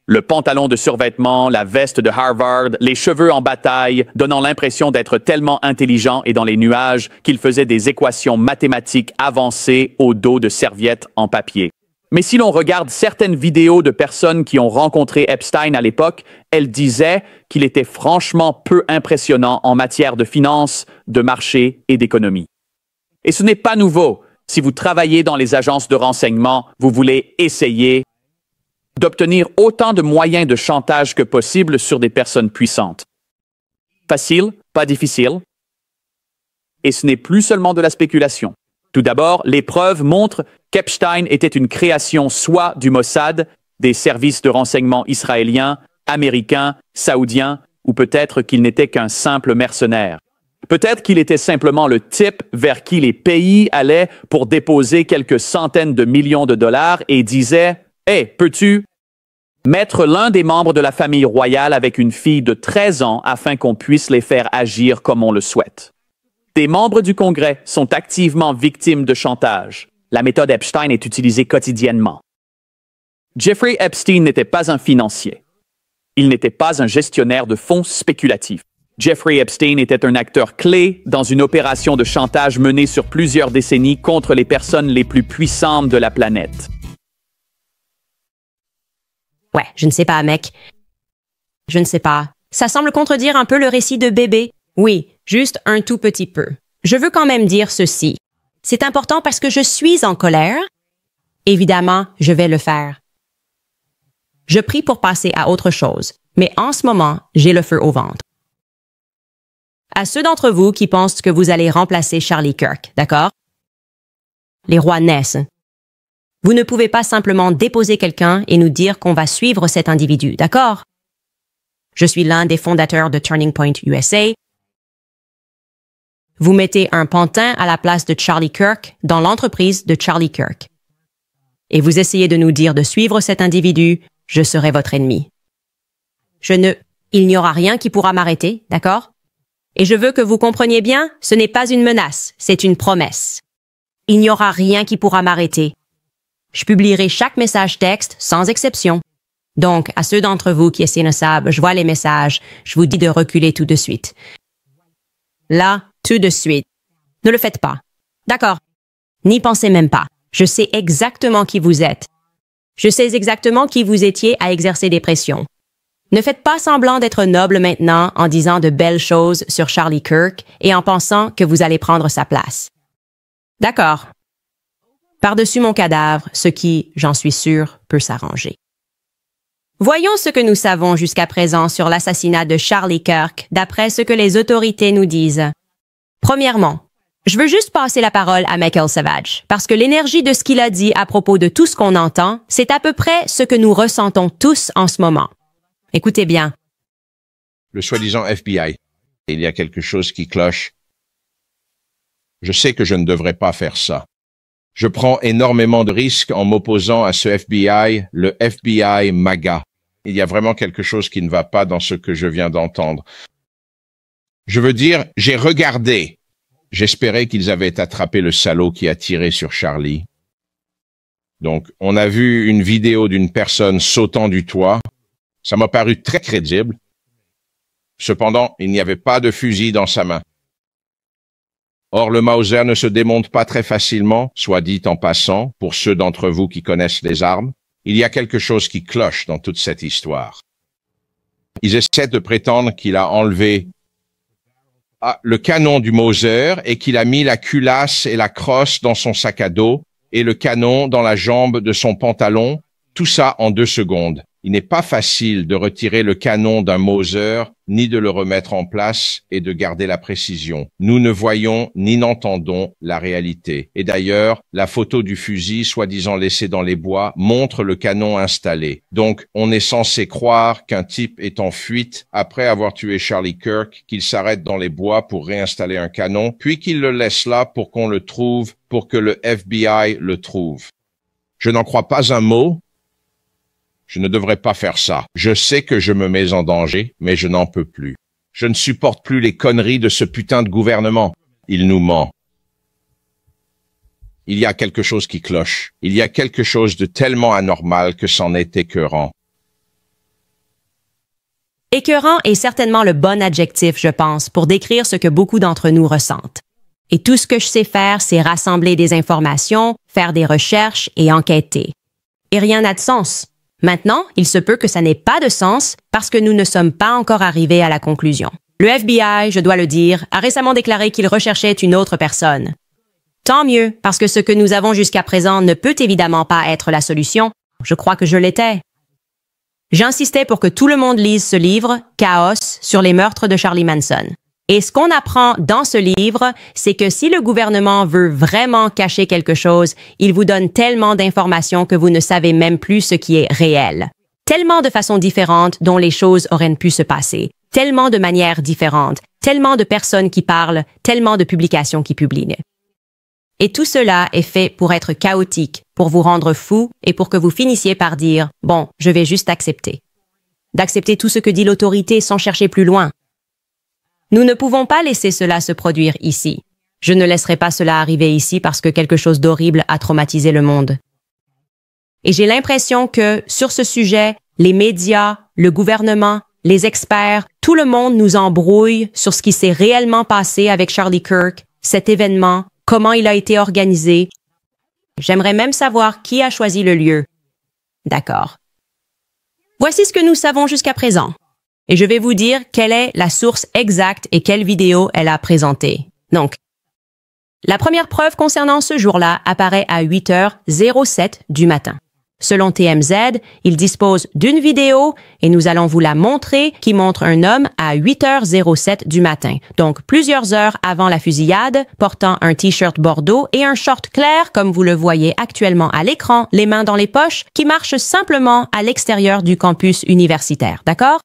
Le pantalon de survêtement, la veste de Harvard, les cheveux en bataille, donnant l'impression d'être tellement intelligent et dans les nuages qu'il faisait des équations mathématiques avancées au dos de serviettes en papier. Mais si l'on regarde certaines vidéos de personnes qui ont rencontré Epstein à l'époque, elles disaient qu'il était franchement peu impressionnant en matière de finance, de marché et d'économie. Et ce n'est pas nouveau. Si vous travaillez dans les agences de renseignement, vous voulez essayer d'obtenir autant de moyens de chantage que possible sur des personnes puissantes. Facile, pas difficile. Et ce n'est plus seulement de la spéculation. Tout d'abord, les preuves montrent qu'Epstein était une création soit du Mossad, des services de renseignement israéliens, américains, saoudiens, ou peut-être qu'il n'était qu'un simple mercenaire. Peut-être qu'il était simplement le type vers qui les pays allaient pour déposer quelques centaines de millions de dollars et disaient « Hey, peux-tu mettre l'un des membres de la famille royale avec une fille de 13 ans afin qu'on puisse les faire agir comme on le souhaite ?» Des membres du Congrès sont activement victimes de chantage. La méthode Epstein est utilisée quotidiennement. Jeffrey Epstein n'était pas un financier. Il n'était pas un gestionnaire de fonds spéculatifs. Jeffrey Epstein était un acteur clé dans une opération de chantage menée sur plusieurs décennies contre les personnes les plus puissantes de la planète. Ouais, je ne sais pas, mec. Je ne sais pas. Ça semble contredire un peu le récit de bébé. Oui, juste un tout petit peu. Je veux quand même dire ceci. C'est important parce que je suis en colère. Évidemment, je vais le faire. Je prie pour passer à autre chose, mais en ce moment, j'ai le feu au ventre. À ceux d'entre vous qui pensent que vous allez remplacer Charlie Kirk, d'accord? Les rois naissent. Vous ne pouvez pas simplement déposer quelqu'un et nous dire qu'on va suivre cet individu, d'accord? Je suis l'un des fondateurs de Turning Point USA. Vous mettez un pantin à la place de Charlie Kirk dans l'entreprise de Charlie Kirk. Et vous essayez de nous dire de suivre cet individu, je serai votre ennemi. Il n'y aura rien qui pourra m'arrêter, d'accord? Et je veux que vous compreniez bien, ce n'est pas une menace, c'est une promesse. Il n'y aura rien qui pourra m'arrêter. Je publierai chaque message texte, sans exception. Donc, à ceux d'entre vous qui essaient de savoir, je vois les messages, je vous dis de reculer tout de suite. Là, tout de suite. Ne le faites pas. D'accord? N'y pensez même pas. Je sais exactement qui vous êtes. Je sais exactement qui vous étiez à exercer des pressions. Ne faites pas semblant d'être noble maintenant en disant de belles choses sur Charlie Kirk et en pensant que vous allez prendre sa place. D'accord. Par-dessus mon cadavre, ce qui, j'en suis sûr, peut s'arranger. Voyons ce que nous savons jusqu'à présent sur l'assassinat de Charlie Kirk, d'après ce que les autorités nous disent. Premièrement, je veux juste passer la parole à Michael Savage, parce que l'énergie de ce qu'il a dit à propos de tout ce qu'on entend, c'est à peu près ce que nous ressentons tous en ce moment. Écoutez bien. Le soi-disant FBI. Il y a quelque chose qui cloche. Je sais que je ne devrais pas faire ça. Je prends énormément de risques en m'opposant à ce FBI, le FBI MAGA. Il y a vraiment quelque chose qui ne va pas dans ce que je viens d'entendre. Je veux dire, j'ai regardé. J'espérais qu'ils avaient attrapé le salaud qui a tiré sur Charlie. Donc, on a vu une vidéo d'une personne sautant du toit. Ça m'a paru très crédible. Cependant, il n'y avait pas de fusil dans sa main. Or, le Mauser ne se démonte pas très facilement, soit dit en passant, pour ceux d'entre vous qui connaissent les armes. Il y a quelque chose qui cloche dans toute cette histoire. Ils essaient de prétendre qu'il a enlevé le canon du Mauser et qu'il a mis la culasse et la crosse dans son sac à dos et le canon dans la jambe de son pantalon, tout ça en 2 secondes. Il n'est pas facile de retirer le canon d'un Mauser, ni de le remettre en place et de garder la précision. Nous ne voyons ni n'entendons la réalité. Et d'ailleurs, la photo du fusil, soi-disant laissé dans les bois, montre le canon installé. Donc, on est censé croire qu'un type est en fuite après avoir tué Charlie Kirk, qu'il s'arrête dans les bois pour réinstaller un canon, puis qu'il le laisse là pour qu'on le trouve, pour que le FBI le trouve. Je n'en crois pas un mot. Je ne devrais pas faire ça. Je sais que je me mets en danger, mais je n'en peux plus. Je ne supporte plus les conneries de ce putain de gouvernement. Il nous ment. Il y a quelque chose qui cloche. Il y a quelque chose de tellement anormal que c'en est écœurant. Écœurant est certainement le bon adjectif, je pense, pour décrire ce que beaucoup d'entre nous ressentent. Et tout ce que je sais faire, c'est rassembler des informations, faire des recherches et enquêter. Et rien n'a de sens. Maintenant, il se peut que ça n'ait pas de sens parce que nous ne sommes pas encore arrivés à la conclusion. Le FBI, je dois le dire, a récemment déclaré qu'il recherchait une autre personne. Tant mieux, parce que ce que nous avons jusqu'à présent ne peut évidemment pas être la solution. Je crois que je l'étais. J'insistais pour que tout le monde lise ce livre, Chaos, sur les meurtres de Charlie Manson. Et ce qu'on apprend dans ce livre, c'est que si le gouvernement veut vraiment cacher quelque chose, il vous donne tellement d'informations que vous ne savez même plus ce qui est réel. Tellement de façons différentes dont les choses auraient pu se passer. Tellement de manières différentes. Tellement de personnes qui parlent. Tellement de publications qui publient. Et tout cela est fait pour être chaotique, pour vous rendre fou et pour que vous finissiez par dire « Bon, je vais juste accepter ». D'accepter tout ce que dit l'autorité sans chercher plus loin. Nous ne pouvons pas laisser cela se produire ici. Je ne laisserai pas cela arriver ici parce que quelque chose d'horrible a traumatisé le monde. Et j'ai l'impression que, sur ce sujet, les médias, le gouvernement, les experts, tout le monde nous embrouille sur ce qui s'est réellement passé avec Charlie Kirk, cet événement, comment il a été organisé. J'aimerais même savoir qui a choisi le lieu. D'accord. Voici ce que nous savons jusqu'à présent. Et je vais vous dire quelle est la source exacte et quelle vidéo elle a présentée. Donc, la première preuve concernant ce jour-là apparaît à 8h07 du matin. Selon TMZ, il dispose d'une vidéo et nous allons vous la montrer qui montre un homme à 8h07 du matin, donc plusieurs heures avant la fusillade, portant un t-shirt bordeaux et un short clair comme vous le voyez actuellement à l'écran, les mains dans les poches, qui marche simplement à l'extérieur du campus universitaire, d'accord?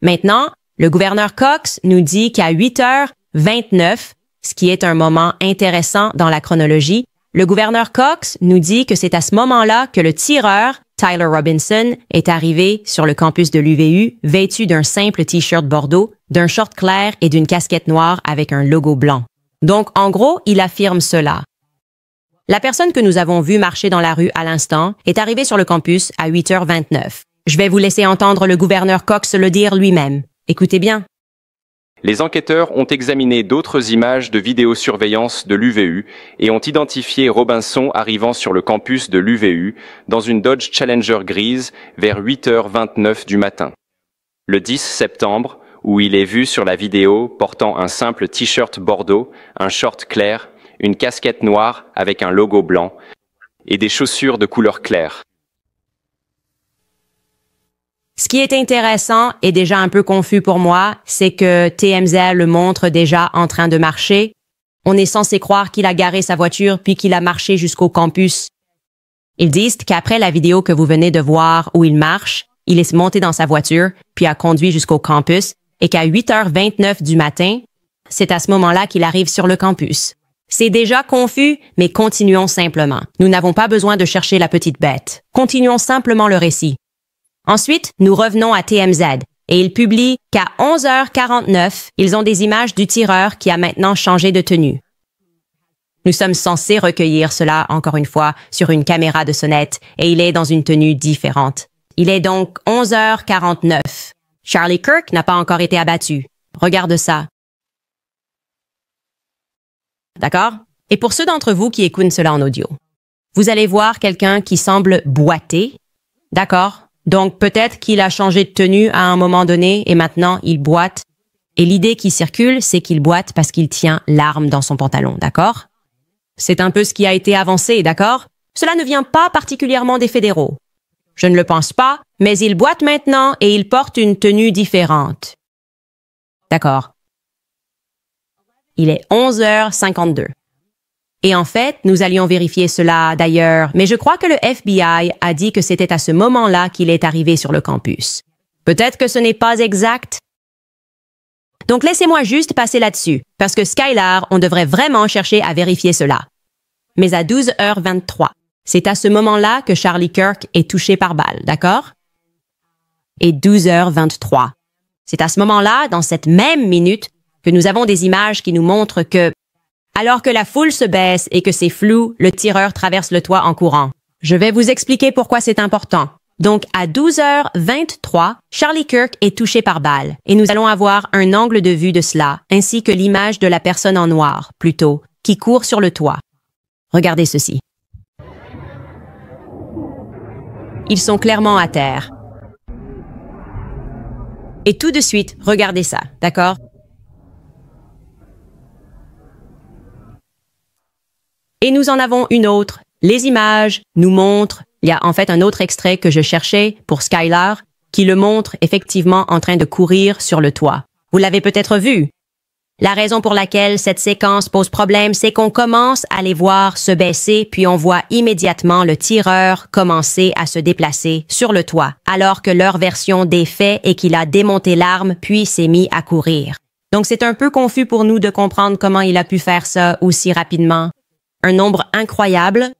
Maintenant, le gouverneur Cox nous dit qu'à 8h29, ce qui est un moment intéressant dans la chronologie, le gouverneur Cox nous dit que c'est à ce moment-là que le tireur, Tyler Robinson, est arrivé sur le campus de l'UVU vêtu d'un simple t-shirt bordeaux, d'un short clair et d'une casquette noire avec un logo blanc. Donc, en gros, il affirme cela. La personne que nous avons vue marcher dans la rue à l'instant est arrivée sur le campus à 8h29. Je vais vous laisser entendre le gouverneur Cox le dire lui-même. Écoutez bien. Les enquêteurs ont examiné d'autres images de vidéosurveillance de l'UVU et ont identifié Robinson arrivant sur le campus de l'UVU dans une Dodge Challenger grise vers 8h29 du matin. Le 10 septembre, où il est vu sur la vidéo portant un simple t-shirt bordeaux, un short clair, une casquette noire avec un logo blanc et des chaussures de couleur claire. Ce qui est intéressant et déjà un peu confus pour moi, c'est que TMZ le montre déjà en train de marcher. On est censé croire qu'il a garé sa voiture puis qu'il a marché jusqu'au campus. Ils disent qu'après la vidéo que vous venez de voir où il marche, il est monté dans sa voiture puis a conduit jusqu'au campus et qu'à 8h29 du matin, c'est à ce moment-là qu'il arrive sur le campus. C'est déjà confus, mais continuons simplement. Nous n'avons pas besoin de chercher la petite bête. Continuons simplement le récit. Ensuite, nous revenons à TMZ et ils publient qu'à 11h49, ils ont des images du tireur qui a maintenant changé de tenue. Nous sommes censés recueillir cela, encore une fois, sur une caméra de sonnette et il est dans une tenue différente. Il est donc 11h49. Charlie Kirk n'a pas encore été abattu. Regarde ça. D'accord? Et pour ceux d'entre vous qui écoutent cela en audio, vous allez voir quelqu'un qui semble boiter. D'accord? Donc, peut-être qu'il a changé de tenue à un moment donné et maintenant, il boite. Et l'idée qui circule, c'est qu'il boite parce qu'il tient l'arme dans son pantalon, d'accord? C'est un peu ce qui a été avancé, d'accord? Cela ne vient pas particulièrement des fédéraux. Je ne le pense pas, mais il boite maintenant et il porte une tenue différente. D'accord. Il est 11h52. Et en fait, nous allions vérifier cela d'ailleurs, mais je crois que le FBI a dit que c'était à ce moment-là qu'il est arrivé sur le campus. Peut-être que ce n'est pas exact. Donc laissez-moi juste passer là-dessus, parce que Skylar, on devrait vraiment chercher à vérifier cela. Mais à 12h23, c'est à ce moment-là que Charlie Kirk est touché par balle, d'accord? Et 12h23. C'est à ce moment-là, dans cette même minute, que nous avons des images qui nous montrent que, alors que la foule se baisse et que c'est flou, le tireur traverse le toit en courant. Je vais vous expliquer pourquoi c'est important. Donc, à 12h23, Charlie Kirk est touché par balle et nous allons avoir un angle de vue de cela, ainsi que l'image de la personne en noir, plutôt, qui court sur le toit. Regardez ceci. Ils sont clairement à terre. Et tout de suite, regardez ça, d'accord? Et nous en avons une autre. Les images nous montrent, il y a en fait un autre extrait que je cherchais pour Skylar, qui le montre effectivement en train de courir sur le toit. Vous l'avez peut-être vu. La raison pour laquelle cette séquence pose problème, c'est qu'on commence à les voir se baisser, puis on voit immédiatement le tireur commencer à se déplacer sur le toit, alors que leur version des faits est qu'il a démonté l'arme puis s'est mis à courir. Donc c'est un peu confus pour nous de comprendre comment il a pu faire ça aussi rapidement. Un nombre incroyable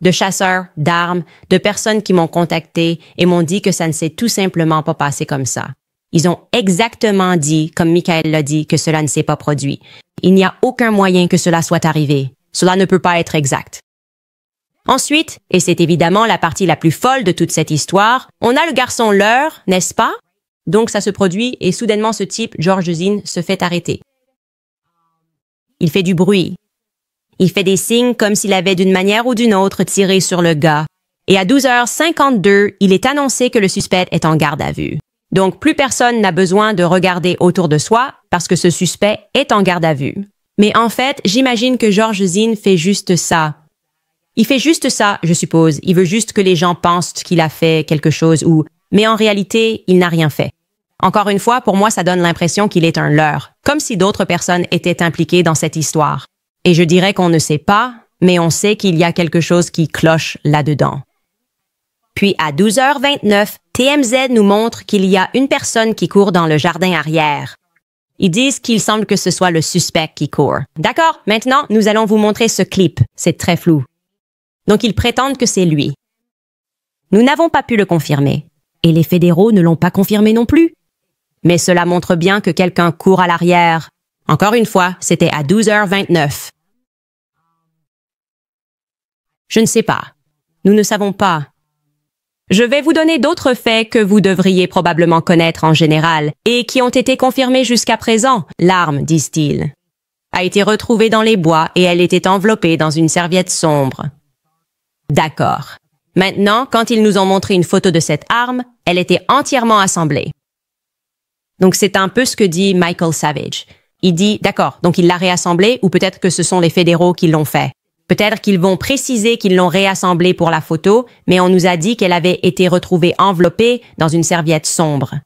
de chasseurs, d'armes, de personnes qui m'ont contacté et m'ont dit que ça ne s'est tout simplement pas passé comme ça. Ils ont exactement dit, comme Michael l'a dit, que cela ne s'est pas produit. Il n'y a aucun moyen que cela soit arrivé. Cela ne peut pas être exact. Ensuite, et c'est évidemment la partie la plus folle de toute cette histoire, on a le garçon Leur, n'est-ce pas? Donc ça se produit et soudainement ce type, George Zinn, se fait arrêter. Il fait du bruit. Il fait des signes comme s'il avait d'une manière ou d'une autre tiré sur le gars. Et à 12h52, il est annoncé que le suspect est en garde à vue. Donc, plus personne n'a besoin de regarder autour de soi parce que ce suspect est en garde à vue. Mais en fait, j'imagine que George Zinn fait juste ça. Il fait juste ça, je suppose. Il veut juste que les gens pensent qu'il a fait quelque chose ou... Mais en réalité, il n'a rien fait. Encore une fois, pour moi, ça donne l'impression qu'il est un leurre, comme si d'autres personnes étaient impliquées dans cette histoire. Et je dirais qu'on ne sait pas, mais on sait qu'il y a quelque chose qui cloche là-dedans. Puis à 12h29, TMZ nous montre qu'il y a une personne qui court dans le jardin arrière. Ils disent qu'il semble que ce soit le suspect qui court. D'accord, maintenant, nous allons vous montrer ce clip. C'est très flou. Donc ils prétendent que c'est lui. Nous n'avons pas pu le confirmer. Et les fédéraux ne l'ont pas confirmé non plus. Mais cela montre bien que quelqu'un court à l'arrière. Encore une fois, c'était à 12h29. Je ne sais pas. Nous ne savons pas. Je vais vous donner d'autres faits que vous devriez probablement connaître en général et qui ont été confirmés jusqu'à présent. L'arme, disent-ils, a été retrouvée dans les bois et elle était enveloppée dans une serviette sombre. D'accord. Maintenant, quand ils nous ont montré une photo de cette arme, elle était entièrement assemblée. Donc c'est un peu ce que dit Michael Savage. Il dit, d'accord, donc il l'a réassemblée ou peut-être que ce sont les fédéraux qui l'ont fait. Peut-être qu'ils vont préciser qu'ils l'ont réassemblée pour la photo, mais on nous a dit qu'elle avait été retrouvée enveloppée dans une serviette sombre.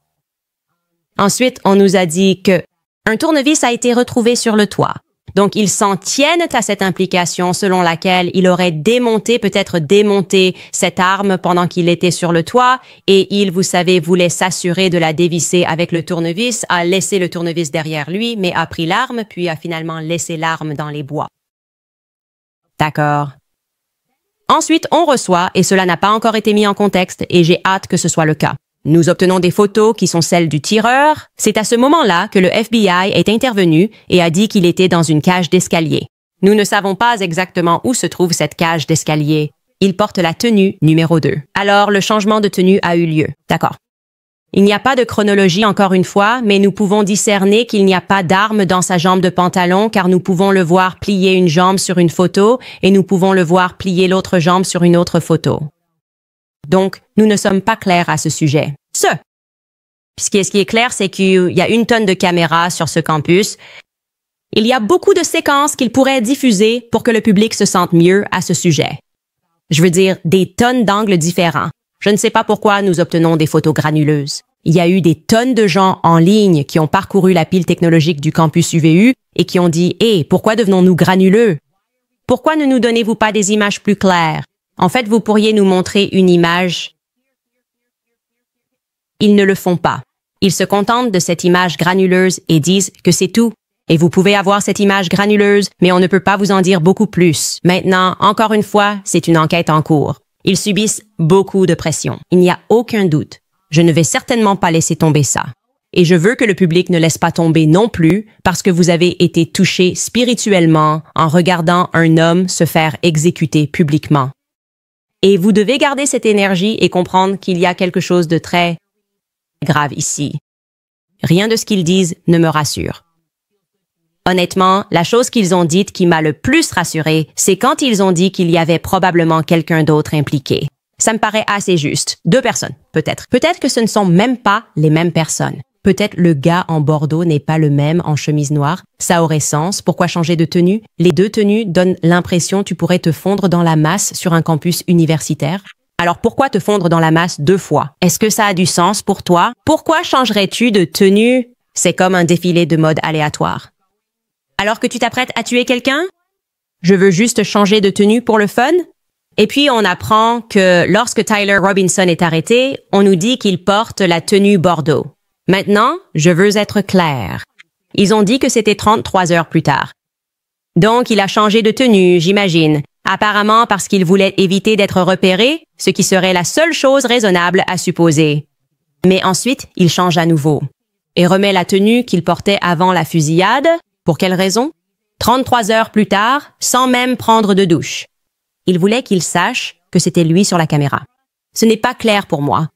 Ensuite, on nous a dit que un tournevis a été retrouvé sur le toit. Donc, ils s'en tiennent à cette implication selon laquelle il aurait peut-être démonté cette arme pendant qu'il était sur le toit et il, vous savez, voulait s'assurer de la dévisser avec le tournevis, a laissé le tournevis derrière lui, mais a pris l'arme puis a finalement laissé l'arme dans les bois. D'accord. Ensuite, on reçoit, et cela n'a pas encore été mis en contexte, et j'ai hâte que ce soit le cas. Nous obtenons des photos qui sont celles du tireur. C'est à ce moment-là que le FBI est intervenu et a dit qu'il était dans une cage d'escalier. Nous ne savons pas exactement où se trouve cette cage d'escalier. Il porte la tenue numéro 2. Alors, le changement de tenue a eu lieu. D'accord. Il n'y a pas de chronologie encore une fois, mais nous pouvons discerner qu'il n'y a pas d'arme dans sa jambe de pantalon car nous pouvons le voir plier une jambe sur une photo et nous pouvons le voir plier l'autre jambe sur une autre photo. Donc, nous ne sommes pas clairs à ce sujet. Ce qui est clair, c'est qu'il y a 1 tonne de caméras sur ce campus. Il y a beaucoup de séquences qu'il pourrait diffuser pour que le public se sente mieux à ce sujet. Je veux dire, des tonnes d'angles différents. Je ne sais pas pourquoi nous obtenons des photos granuleuses. Il y a eu des tonnes de gens en ligne qui ont parcouru la pile technologique du campus UVU et qui ont dit « Hé, pourquoi devenons-nous granuleux? Pourquoi ne nous donnez-vous pas des images plus claires? En fait, vous pourriez nous montrer une image. » Ils ne le font pas. Ils se contentent de cette image granuleuse et disent que c'est tout. Et vous pouvez avoir cette image granuleuse, mais on ne peut pas vous en dire beaucoup plus. Maintenant, encore une fois, c'est une enquête en cours. Ils subissent beaucoup de pression. Il n'y a aucun doute. Je ne vais certainement pas laisser tomber ça. Et je veux que le public ne laisse pas tomber non plus parce que vous avez été touché spirituellement en regardant un homme se faire exécuter publiquement. Et vous devez garder cette énergie et comprendre qu'il y a quelque chose de très grave ici. Rien de ce qu'ils disent ne me rassure. Honnêtement, la chose qu'ils ont dite qui m'a le plus rassurée, c'est quand ils ont dit qu'il y avait probablement quelqu'un d'autre impliqué. Ça me paraît assez juste. 2 personnes, peut-être. Peut-être que ce ne sont même pas les mêmes personnes. Peut-être le gars en Bordeaux n'est pas le même en chemise noire. Ça aurait sens. Pourquoi changer de tenue? Les 2 tenues donnent l'impression que tu pourrais te fondre dans la masse sur un campus universitaire. Alors pourquoi te fondre dans la masse 2 fois? Est-ce que ça a du sens pour toi? Pourquoi changerais-tu de tenue? C'est comme un défilé de mode aléatoire. Alors que tu t'apprêtes à tuer quelqu'un? Je veux juste changer de tenue pour le fun? Et puis on apprend que lorsque Tyler Robinson est arrêté, on nous dit qu'il porte la tenue Bordeaux. Maintenant, je veux être clair. Ils ont dit que c'était 33 heures plus tard. Donc il a changé de tenue, j'imagine. Apparemment parce qu'il voulait éviter d'être repéré, ce qui serait la seule chose raisonnable à supposer. Mais ensuite, il change à nouveau et remet la tenue qu'il portait avant la fusillade. Pour quelle raison? 33 heures plus tard, sans même prendre de douche. Il voulait qu'il sache que c'était lui sur la caméra. Ce n'est pas clair pour moi.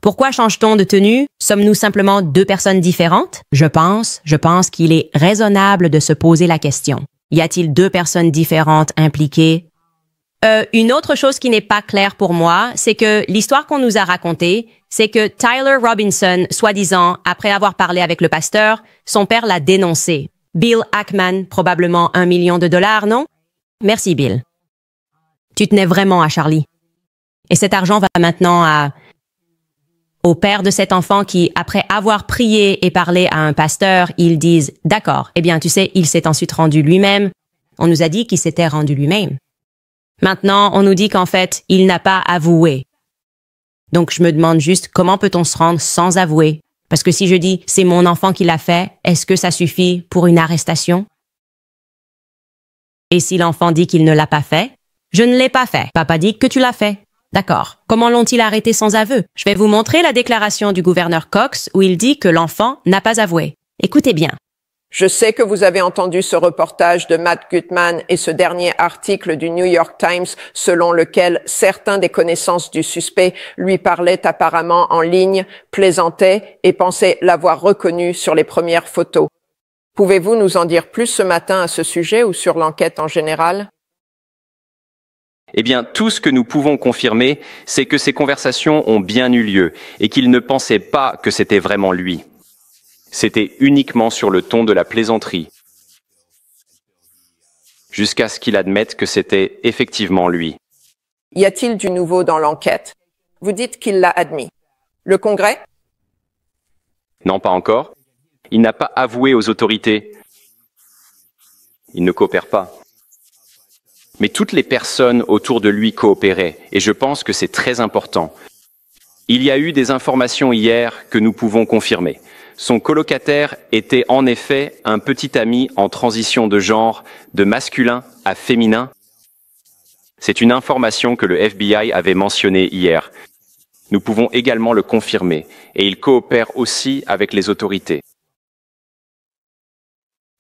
Pourquoi change-t-on de tenue? Sommes-nous simplement 2 personnes différentes? Je pense qu'il est raisonnable de se poser la question. Y a-t-il 2 personnes différentes impliquées? Une autre chose qui n'est pas claire pour moi, c'est que l'histoire qu'on nous a racontée, c'est que Tyler Robinson, soi-disant, après avoir parlé avec le pasteur, son père l'a dénoncé. Bill Ackman, probablement $1 million, non? Merci, Bill. Tu tenais vraiment à Charlie. Et cet argent va maintenant au père de cet enfant qui, après avoir prié et parlé à un pasteur, ils disent « D'accord, eh bien, tu sais, il s'est ensuite rendu lui-même. » On nous a dit qu'il s'était rendu lui-même. Maintenant, on nous dit qu'en fait, il n'a pas avoué. Donc, je me demande juste comment peut-on se rendre sans avouer? Parce que si je dis « c'est mon enfant qui l'a fait », est-ce que ça suffit pour une arrestation? Et si l'enfant dit qu'il ne l'a pas fait? Je ne l'ai pas fait. Papa dit que tu l'as fait. D'accord. Comment l'ont-ils arrêté sans aveu? Je vais vous montrer la déclaration du gouverneur Cox où il dit que l'enfant n'a pas avoué. Écoutez bien. Je sais que vous avez entendu ce reportage de Matt Gutman et ce dernier article du New York Times selon lequel certains des connaissances du suspect lui parlaient apparemment en ligne, plaisantaient et pensaient l'avoir reconnu sur les premières photos. Pouvez-vous nous en dire plus ce matin à ce sujet ou sur l'enquête en général? Eh bien, tout ce que nous pouvons confirmer, c'est que ces conversations ont bien eu lieu et qu'il ne pensait pas que c'était vraiment lui. C'était uniquement sur le ton de la plaisanterie, jusqu'à ce qu'il admette que c'était effectivement lui. Y a-t-il du nouveau dans l'enquête? Vous dites qu'il l'a admis. Le Congrès? Non, pas encore. Il n'a pas avoué aux autorités. Il ne coopère pas. Mais toutes les personnes autour de lui coopéraient, et je pense que c'est très important. Il y a eu des informations hier que nous pouvons confirmer. Son colocataire était en effet un petit ami en transition de genre, de masculin à féminin. C'est une information que le FBI avait mentionnée hier. Nous pouvons également le confirmer, et il coopère aussi avec les autorités.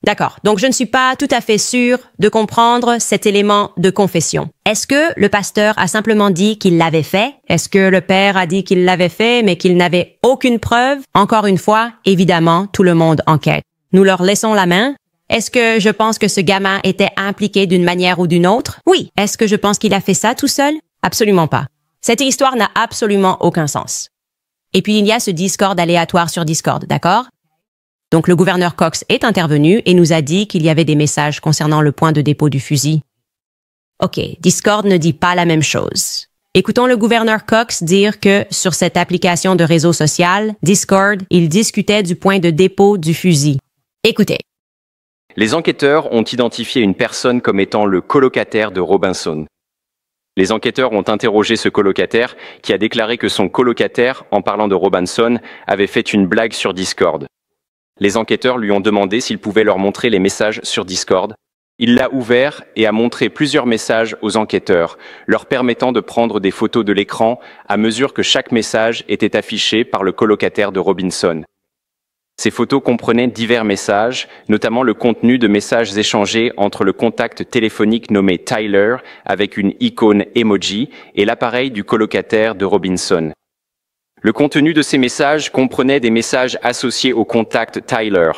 D'accord. Donc, je ne suis pas tout à fait sûre de comprendre cet élément de confession. Est-ce que le pasteur a simplement dit qu'il l'avait fait? Est-ce que le père a dit qu'il l'avait fait, mais qu'il n'avait aucune preuve? Encore une fois, évidemment, tout le monde enquête. Nous leur laissons la main. Est-ce que je pense que ce gamin était impliqué d'une manière ou d'une autre? Oui. Est-ce que je pense qu'il a fait ça tout seul? Absolument pas. Cette histoire n'a absolument aucun sens. Et puis, il y a ce Discord aléatoire sur Discord, d'accord? Donc, le gouverneur Cox est intervenu et nous a dit qu'il y avait des messages concernant le point de dépôt du fusil. OK, Discord ne dit pas la même chose. Écoutons le gouverneur Cox dire que sur cette application de réseau social, Discord, il discutait du point de dépôt du fusil. Écoutez. Les enquêteurs ont identifié une personne comme étant le colocataire de Robinson. Les enquêteurs ont interrogé ce colocataire qui a déclaré que son colocataire, en parlant de Robinson, avait fait une blague sur Discord. Les enquêteurs lui ont demandé s'il pouvait leur montrer les messages sur Discord. Il l'a ouvert et a montré plusieurs messages aux enquêteurs, leur permettant de prendre des photos de l'écran à mesure que chaque message était affiché par le colocataire de Robinson. Ces photos comprenaient divers messages, notamment le contenu de messages échangés entre le contact téléphonique nommé Tyler avec une icône emoji et l'appareil du colocataire de Robinson. Le contenu de ces messages comprenait des messages associés au contact Tyler,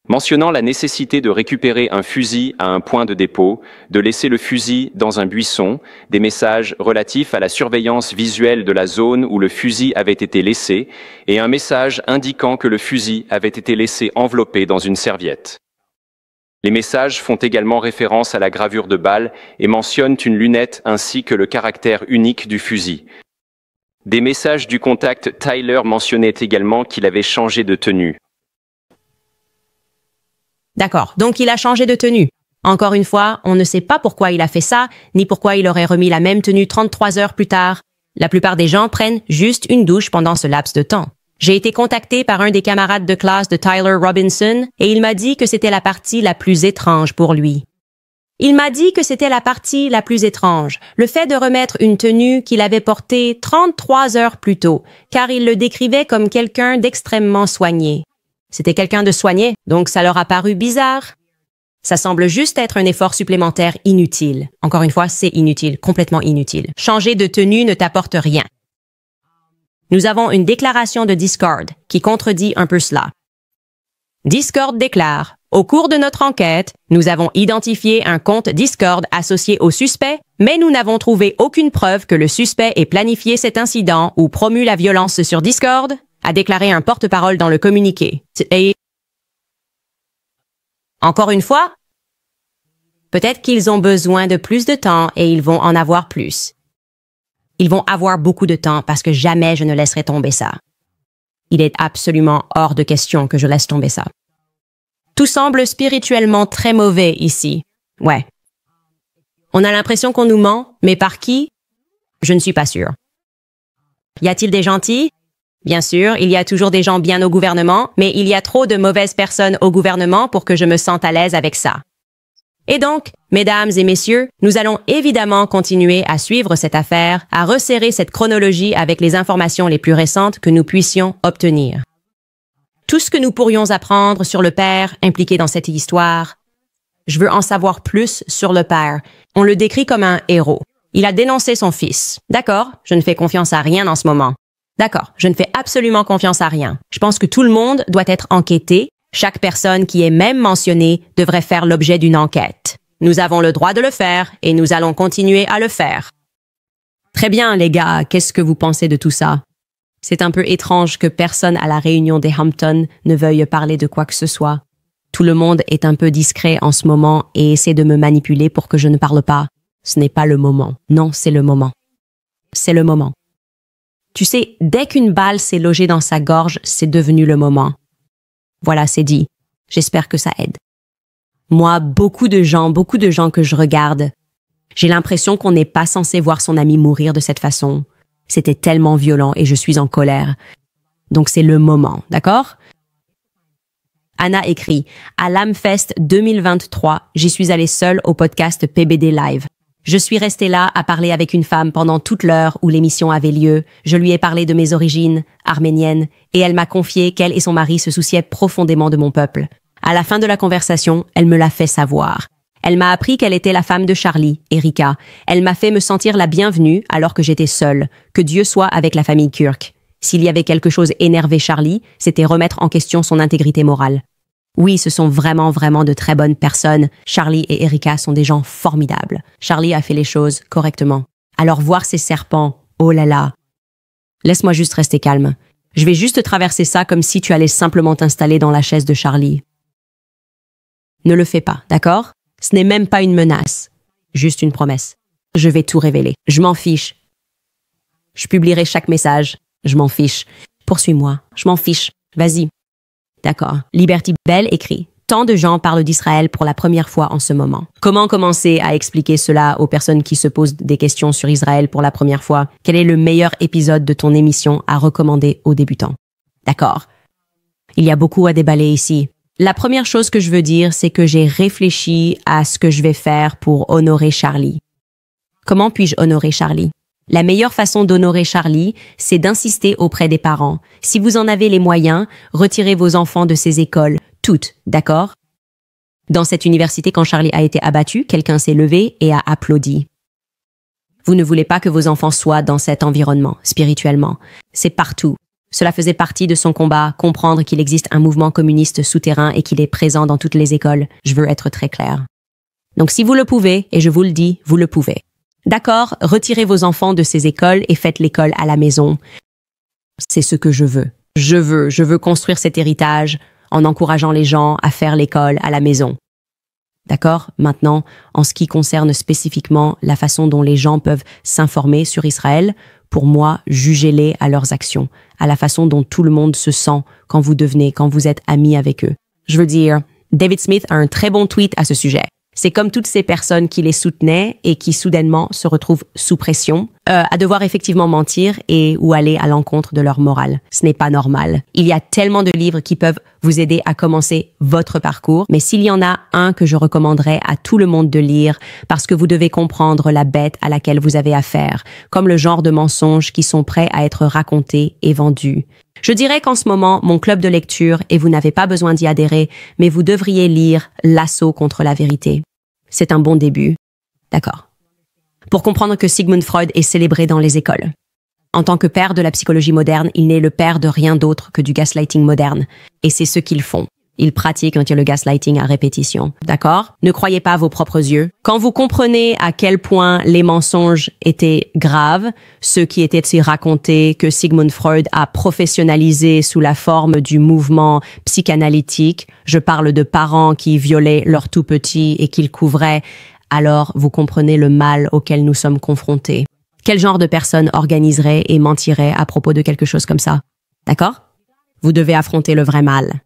mentionnant la nécessité de récupérer un fusil à un point de dépôt, de laisser le fusil dans un buisson, des messages relatifs à la surveillance visuelle de la zone où le fusil avait été laissé, et un message indiquant que le fusil avait été laissé enveloppé dans une serviette. Les messages font également référence à la gravure de balle et mentionnent une lunette ainsi que le caractère unique du fusil. Des messages du contact Tyler mentionnaient également qu'il avait changé de tenue. D'accord, donc il a changé de tenue. Encore une fois, on ne sait pas pourquoi il a fait ça, ni pourquoi il aurait remis la même tenue 33 heures plus tard. La plupart des gens prennent juste une douche pendant ce laps de temps. J'ai été contacté par un des camarades de classe de Tyler Robinson et il m'a dit que c'était la partie la plus étrange pour lui. Il m'a dit que c'était la partie la plus étrange, le fait de remettre une tenue qu'il avait portée 33 heures plus tôt, car il le décrivait comme quelqu'un d'extrêmement soigné. C'était quelqu'un de soigné, donc ça leur a paru bizarre. Ça semble juste être un effort supplémentaire inutile. Encore une fois, c'est inutile, complètement inutile. Changer de tenue ne t'apporte rien. Nous avons une déclaration de Discord qui contredit un peu cela. Discord déclare: au cours de notre enquête, nous avons identifié un compte Discord associé au suspect, mais nous n'avons trouvé aucune preuve que le suspect ait planifié cet incident ou promu la violence sur Discord, a déclaré un porte-parole dans le communiqué. Et encore une fois, peut-être qu'ils ont besoin de plus de temps et ils vont en avoir plus. Ils vont avoir beaucoup de temps parce que jamais je ne laisserai tomber ça. Il est absolument hors de question que je laisse tomber ça. Tout semble spirituellement très mauvais ici. Ouais. On a l'impression qu'on nous ment, mais par qui? Je ne suis pas sûre. Y a-t-il des gentils? Bien sûr, il y a toujours des gens bien au gouvernement, mais il y a trop de mauvaises personnes au gouvernement pour que je me sente à l'aise avec ça. Et donc, mesdames et messieurs, nous allons évidemment continuer à suivre cette affaire, à resserrer cette chronologie avec les informations les plus récentes que nous puissions obtenir. Tout ce que nous pourrions apprendre sur le père impliqué dans cette histoire. Je veux en savoir plus sur le père. On le décrit comme un héros. Il a dénoncé son fils. D'accord, je ne fais confiance à rien en ce moment. D'accord, je ne fais absolument confiance à rien. Je pense que tout le monde doit être enquêté. Chaque personne qui est même mentionnée devrait faire l'objet d'une enquête. Nous avons le droit de le faire et nous allons continuer à le faire. Très bien, les gars, qu'est-ce que vous pensez de tout ça? C'est un peu étrange que personne à la réunion des Hamptons ne veuille parler de quoi que ce soit. Tout le monde est un peu discret en ce moment et essaie de me manipuler pour que je ne parle pas. Ce n'est pas le moment. Non, c'est le moment. C'est le moment. Tu sais, dès qu'une balle s'est logée dans sa gorge, c'est devenu le moment. Voilà, c'est dit. J'espère que ça aide. Moi, beaucoup de gens que je regarde, j'ai l'impression qu'on n'est pas censé voir son ami mourir de cette façon. C'était tellement violent et je suis en colère. Donc c'est le moment, d'accord? Anna écrit: à l'Amfest 2023, j'y suis allée seule au podcast PBD Live. Je suis restée là à parler avec une femme pendant toute l'heure où l'émission avait lieu. Je lui ai parlé de mes origines arméniennes et elle m'a confié qu'elle et son mari se souciaient profondément de mon peuple. À la fin de la conversation, elle me l'a fait savoir. Elle m'a appris qu'elle était la femme de Charlie, Erika. Elle m'a fait me sentir la bienvenue alors que j'étais seule. Que Dieu soit avec la famille Kirk. S'il y avait quelque chose énervé Charlie, c'était remettre en question son intégrité morale. Oui, ce sont vraiment de très bonnes personnes. Charlie et Erika sont des gens formidables. Charlie a fait les choses correctement. Alors voir ces serpents, oh là là. Laisse-moi juste rester calme. Je vais juste traverser ça comme si tu allais simplement t'installer dans la chaise de Charlie. Ne le fais pas, d'accord? Ce n'est même pas une menace. Juste une promesse. Je vais tout révéler. Je m'en fiche. Je publierai chaque message. Je m'en fiche. Poursuis-moi. Je m'en fiche. Vas-y. D'accord. Liberty Bell écrit: tant de gens parlent d'Israël pour la première fois en ce moment. Comment commencer à expliquer cela aux personnes qui se posent des questions sur Israël pour la première fois? Quel est le meilleur épisode de ton émission à recommander aux débutants? D'accord. Il y a beaucoup à déballer ici. La première chose que je veux dire, c'est que j'ai réfléchi à ce que je vais faire pour honorer Charlie. Comment puis-je honorer Charlie? La meilleure façon d'honorer Charlie, c'est d'insister auprès des parents. Si vous en avez les moyens, retirez vos enfants de ces écoles, toutes, d'accord? Dans cette université, quand Charlie a été abattu, quelqu'un s'est levé et a applaudi. Vous ne voulez pas que vos enfants soient dans cet environnement, spirituellement. C'est partout. Cela faisait partie de son combat, comprendre qu'il existe un mouvement communiste souterrain et qu'il est présent dans toutes les écoles. Je veux être très clair. Donc si vous le pouvez, et je vous le dis, vous le pouvez. D'accord, retirez vos enfants de ces écoles et faites l'école à la maison. C'est ce que je veux. Je veux construire cet héritage en encourageant les gens à faire l'école à la maison. D'accord? Maintenant, en ce qui concerne spécifiquement la façon dont les gens peuvent s'informer sur Israël, pour moi, jugez-les à leurs actions, à la façon dont tout le monde se sent quand vous êtes amis avec eux. Je veux dire, David Smith a un très bon tweet à ce sujet. C'est comme toutes ces personnes qui les soutenaient et qui soudainement se retrouvent sous pression, à devoir effectivement mentir ou aller à l'encontre de leur morale. Ce n'est pas normal. Il y a tellement de livres qui peuvent vous aider à commencer votre parcours, mais s'il y en a un que je recommanderais à tout le monde de lire, parce que vous devez comprendre la bête à laquelle vous avez affaire, comme le genre de mensonges qui sont prêts à être racontés et vendus. Je dirais qu'en ce moment, mon club de lecture, et vous n'avez pas besoin d'y adhérer, mais vous devriez lire L'assaut contre la vérité. C'est un bon début. D'accord. Pour comprendre que Sigmund Freud est célébré dans les écoles. En tant que père de la psychologie moderne, il n'est le père de rien d'autre que du gaslighting moderne. Et c'est ce qu'ils font. Ils pratiquent le gaslighting à répétition. D'accord? Ne croyez pas à vos propres yeux. Quand vous comprenez à quel point les mensonges étaient graves, ceux qui étaient racontés que Sigmund Freud a professionnalisé sous la forme du mouvement psychanalytique, je parle de parents qui violaient leurs tout-petits et qu'ils couvraient, alors vous comprenez le mal auquel nous sommes confrontés. Quel genre de personne organiserait et mentirait à propos de quelque chose comme ça? D'accord? Vous devez affronter le vrai mal.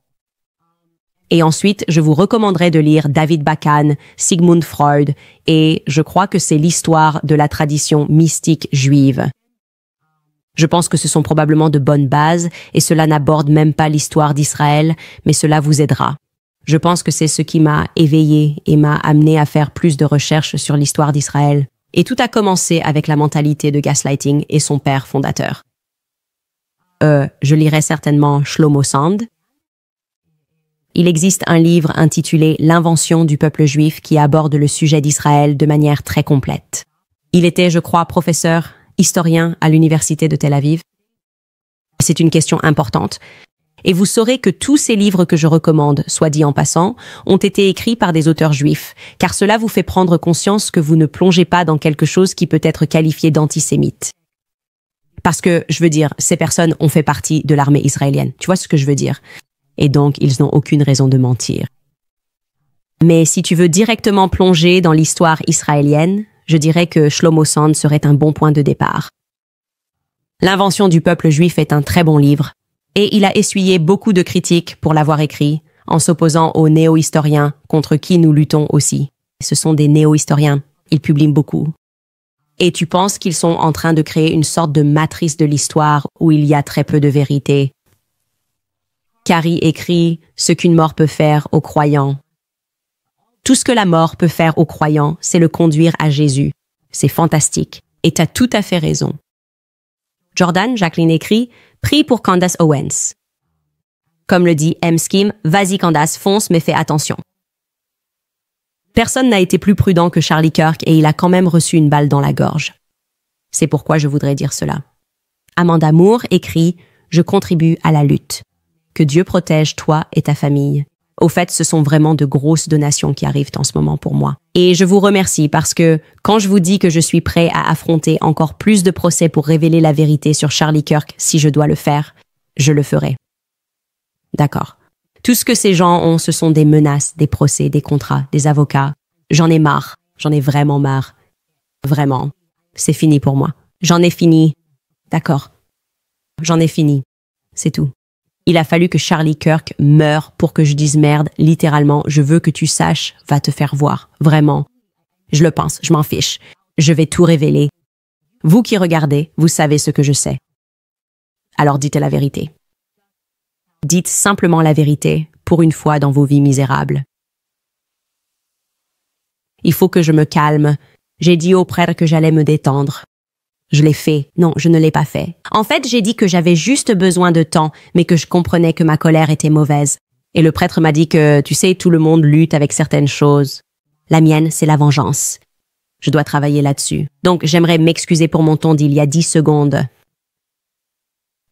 Et ensuite, je vous recommanderais de lire David Bakan, Sigmund Freud, et je crois que c'est l'histoire de la tradition mystique juive. Je pense que ce sont probablement de bonnes bases, et cela n'aborde même pas l'histoire d'Israël, mais cela vous aidera. Je pense que c'est ce qui m'a éveillé et m'a amené à faire plus de recherches sur l'histoire d'Israël. Et tout a commencé avec la mentalité de gaslighting et son père fondateur. Je lirai certainement Shlomo Sand. Il existe un livre intitulé L'invention du peuple juif qui aborde le sujet d'Israël de manière très complète. Il était, je crois, professeur, historien à l'université de Tel Aviv. C'est une question importante. Et vous saurez que tous ces livres que je recommande, soit dit en passant, ont été écrits par des auteurs juifs, car cela vous fait prendre conscience que vous ne plongez pas dans quelque chose qui peut être qualifié d'antisémite. Parce que, je veux dire, ces personnes ont fait partie de l'armée israélienne. Tu vois ce que je veux dire? Et donc, ils n'ont aucune raison de mentir. Mais si tu veux directement plonger dans l'histoire israélienne, je dirais que Shlomo Sand serait un bon point de départ. L'invention du peuple juif est un très bon livre, et il a essuyé beaucoup de critiques pour l'avoir écrit, en s'opposant aux néo-historiens contre qui nous luttons aussi. Ce sont des néo-historiens, ils publient beaucoup. Et tu penses qu'ils sont en train de créer une sorte de matrice de l'histoire où il y a très peu de vérité. Carrie écrit « Ce qu'une mort peut faire aux croyants ». Tout ce que la mort peut faire aux croyants, c'est le conduire à Jésus. C'est fantastique. Et t'as tout à fait raison. Jordan, Jacqueline écrit « Prie pour Candace Owens ». Comme le dit M. Skim, « Vas-y Candace, fonce, mais fais attention ». Personne n'a été plus prudent que Charlie Kirk et il a quand même reçu une balle dans la gorge. C'est pourquoi je voudrais dire cela. Amanda Moore écrit « Je contribue à la lutte ». Que Dieu protège toi et ta famille. Au fait, ce sont vraiment de grosses donations qui arrivent en ce moment pour moi. Et je vous remercie parce que quand je vous dis que je suis prêt à affronter encore plus de procès pour révéler la vérité sur Charlie Kirk, si je dois le faire, je le ferai. D'accord. Tout ce que ces gens ont, ce sont des menaces, des procès, des contrats, des avocats. J'en ai marre. J'en ai vraiment marre. Vraiment. C'est fini pour moi. J'en ai fini. D'accord. J'en ai fini. C'est tout. Il a fallu que Charlie Kirk meure pour que je dise merde, littéralement, je veux que tu saches, va te faire voir, vraiment. Je le pense, je m'en fiche. Je vais tout révéler. Vous qui regardez, vous savez ce que je sais. Alors dites la vérité. Dites simplement la vérité, pour une fois dans vos vies misérables. Il faut que je me calme. J'ai dit au prêtre que j'allais me détendre. Je l'ai fait. Non, je ne l'ai pas fait. En fait, j'ai dit que j'avais juste besoin de temps, mais que je comprenais que ma colère était mauvaise. Et le prêtre m'a dit que, tu sais, tout le monde lutte avec certaines choses. La mienne, c'est la vengeance. Je dois travailler là-dessus. Donc, j'aimerais m'excuser pour mon ton d'il y a 10 secondes.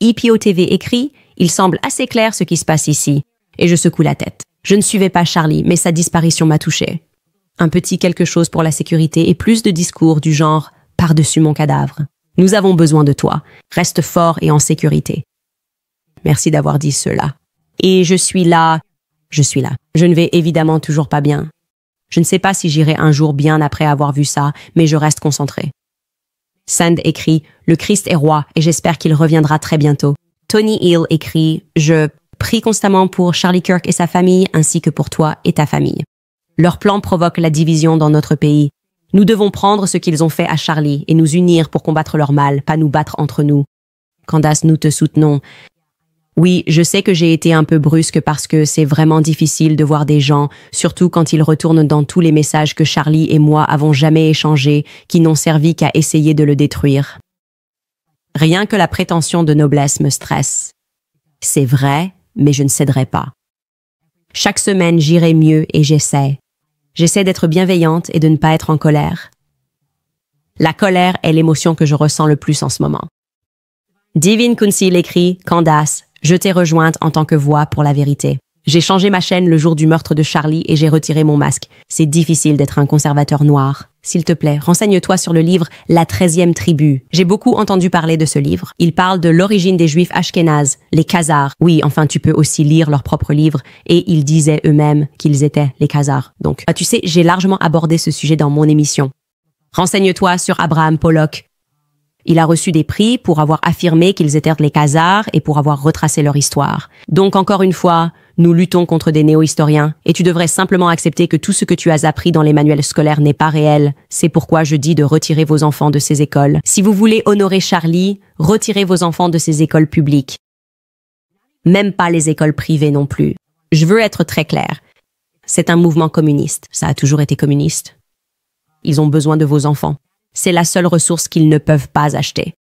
EPO TV écrit « Il semble assez clair ce qui se passe ici. » Et je secoue la tête. Je ne suivais pas Charlie, mais sa disparition m'a touchée. Un petit quelque chose pour la sécurité et plus de discours du genre « par-dessus mon cadavre ». Nous avons besoin de toi. Reste fort et en sécurité. Merci d'avoir dit cela. Et je suis là. Je suis là. Je ne vais évidemment toujours pas bien. Je ne sais pas si j'irai un jour bien après avoir vu ça, mais je reste concentré. Sand écrit « Le Christ est roi et j'espère qu'il reviendra très bientôt. » Tony Hill écrit « Je prie constamment pour Charlie Kirk et sa famille ainsi que pour toi et ta famille. Leur plan provoque la division dans notre pays. Nous devons prendre ce qu'ils ont fait à Charlie et nous unir pour combattre leur mal, pas nous battre entre nous. Candace, nous te soutenons. Oui, je sais que j'ai été un peu brusque parce que c'est vraiment difficile de voir des gens, surtout quand ils retournent dans tous les messages que Charlie et moi avons jamais échangés, qui n'ont servi qu'à essayer de le détruire. Rien que la prétention de noblesse me stresse. C'est vrai, mais je ne céderai pas. Chaque semaine, j'irai mieux et j'essaie. J'essaie d'être bienveillante et de ne pas être en colère. La colère est l'émotion que je ressens le plus en ce moment. Divine Kunsil écrit « Candace, je t'ai rejointe en tant que voix pour la vérité. J'ai changé ma chaîne le jour du meurtre de Charlie et j'ai retiré mon masque. C'est difficile d'être un conservateur noir. S'il te plaît, renseigne-toi sur le livre « La 13e tribu ». J'ai beaucoup entendu parler de ce livre. Il parle de l'origine des Juifs ashkénazes, les Khazars. Oui, enfin, tu peux aussi lire leur propre livre et ils disaient eux-mêmes qu'ils étaient les Khazars. Donc, tu sais, j'ai largement abordé ce sujet dans mon émission. Renseigne-toi sur Abraham Pollock. Il a reçu des prix pour avoir affirmé qu'ils étaient les Khazars et pour avoir retracé leur histoire. Donc, encore une fois, nous luttons contre des néo-historiens et tu devrais simplement accepter que tout ce que tu as appris dans les manuels scolaires n'est pas réel. C'est pourquoi je dis de retirer vos enfants de ces écoles. Si vous voulez honorer Charlie, retirez vos enfants de ces écoles publiques. Même pas les écoles privées non plus. Je veux être très clair. C'est un mouvement communiste. Ça a toujours été communiste. Ils ont besoin de vos enfants. C'est la seule ressource qu'ils ne peuvent pas acheter.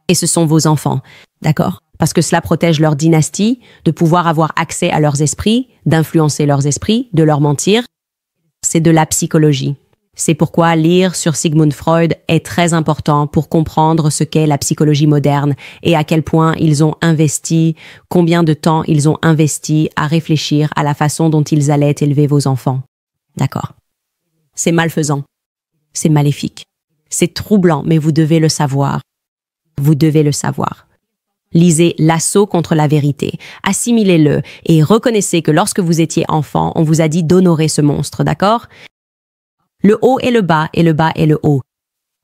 Et ce sont vos enfants, d'accord? Parce que cela protège leur dynastie, de pouvoir avoir accès à leurs esprits, d'influencer leurs esprits, de leur mentir. C'est de la psychologie. C'est pourquoi lire sur Sigmund Freud est très important pour comprendre ce qu'est la psychologie moderne et à quel point ils ont investi, combien de temps ils ont investi à réfléchir à la façon dont ils allaient élever vos enfants. D'accord? C'est malfaisant. C'est maléfique. C'est troublant, mais vous devez le savoir. Vous devez le savoir. Lisez L'assaut contre la vérité, assimilez-le et reconnaissez que lorsque vous étiez enfant, on vous a dit d'honorer ce monstre, d'accord? Le haut est le bas et le bas est le haut.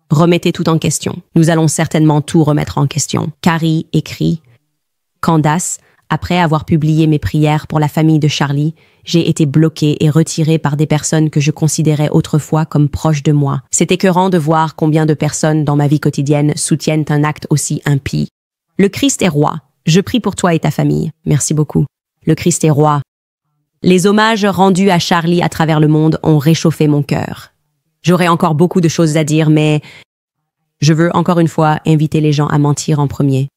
Remettez tout en question. Nous allons certainement tout remettre en question. Carrie écrit « Candace, après avoir publié mes prières pour la famille de Charlie, j'ai été bloquée et retirée par des personnes que je considérais autrefois comme proches de moi. C'est écœurant de voir combien de personnes dans ma vie quotidienne soutiennent un acte aussi impie. Le Christ est roi. Je prie pour toi et ta famille. Merci beaucoup. Le Christ est roi. Les hommages rendus à Charlie à travers le monde ont réchauffé mon cœur. J'aurais encore beaucoup de choses à dire, mais je veux encore une fois inviter les gens à mentir en premier.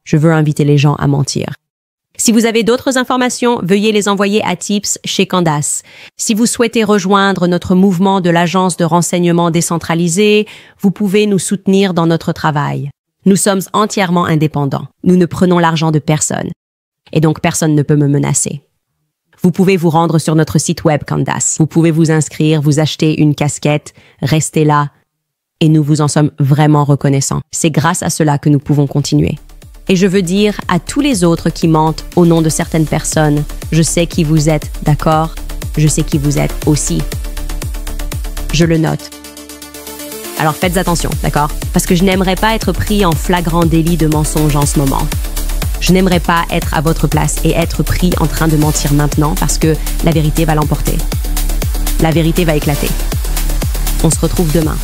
Je veux inviter les gens à mentir. Si vous avez d'autres informations, veuillez les envoyer à Tips chez Candace. Si vous souhaitez rejoindre notre mouvement de l'agence de renseignement décentralisée, vous pouvez nous soutenir dans notre travail. Nous sommes entièrement indépendants. Nous ne prenons l'argent de personne. Et donc personne ne peut me menacer. Vous pouvez vous rendre sur notre site web Candace. Vous pouvez vous inscrire, vous acheter une casquette, rester là. Et nous vous en sommes vraiment reconnaissants. C'est grâce à cela que nous pouvons continuer. Et je veux dire à tous les autres qui mentent au nom de certaines personnes, je sais qui vous êtes, d'accord? Je sais qui vous êtes aussi. Je le note. Alors faites attention, d'accord? Parce que je n'aimerais pas être pris en flagrant délit de mensonge en ce moment. Je n'aimerais pas être à votre place et être pris en train de mentir maintenant parce que la vérité va l'emporter. La vérité va éclater. On se retrouve demain.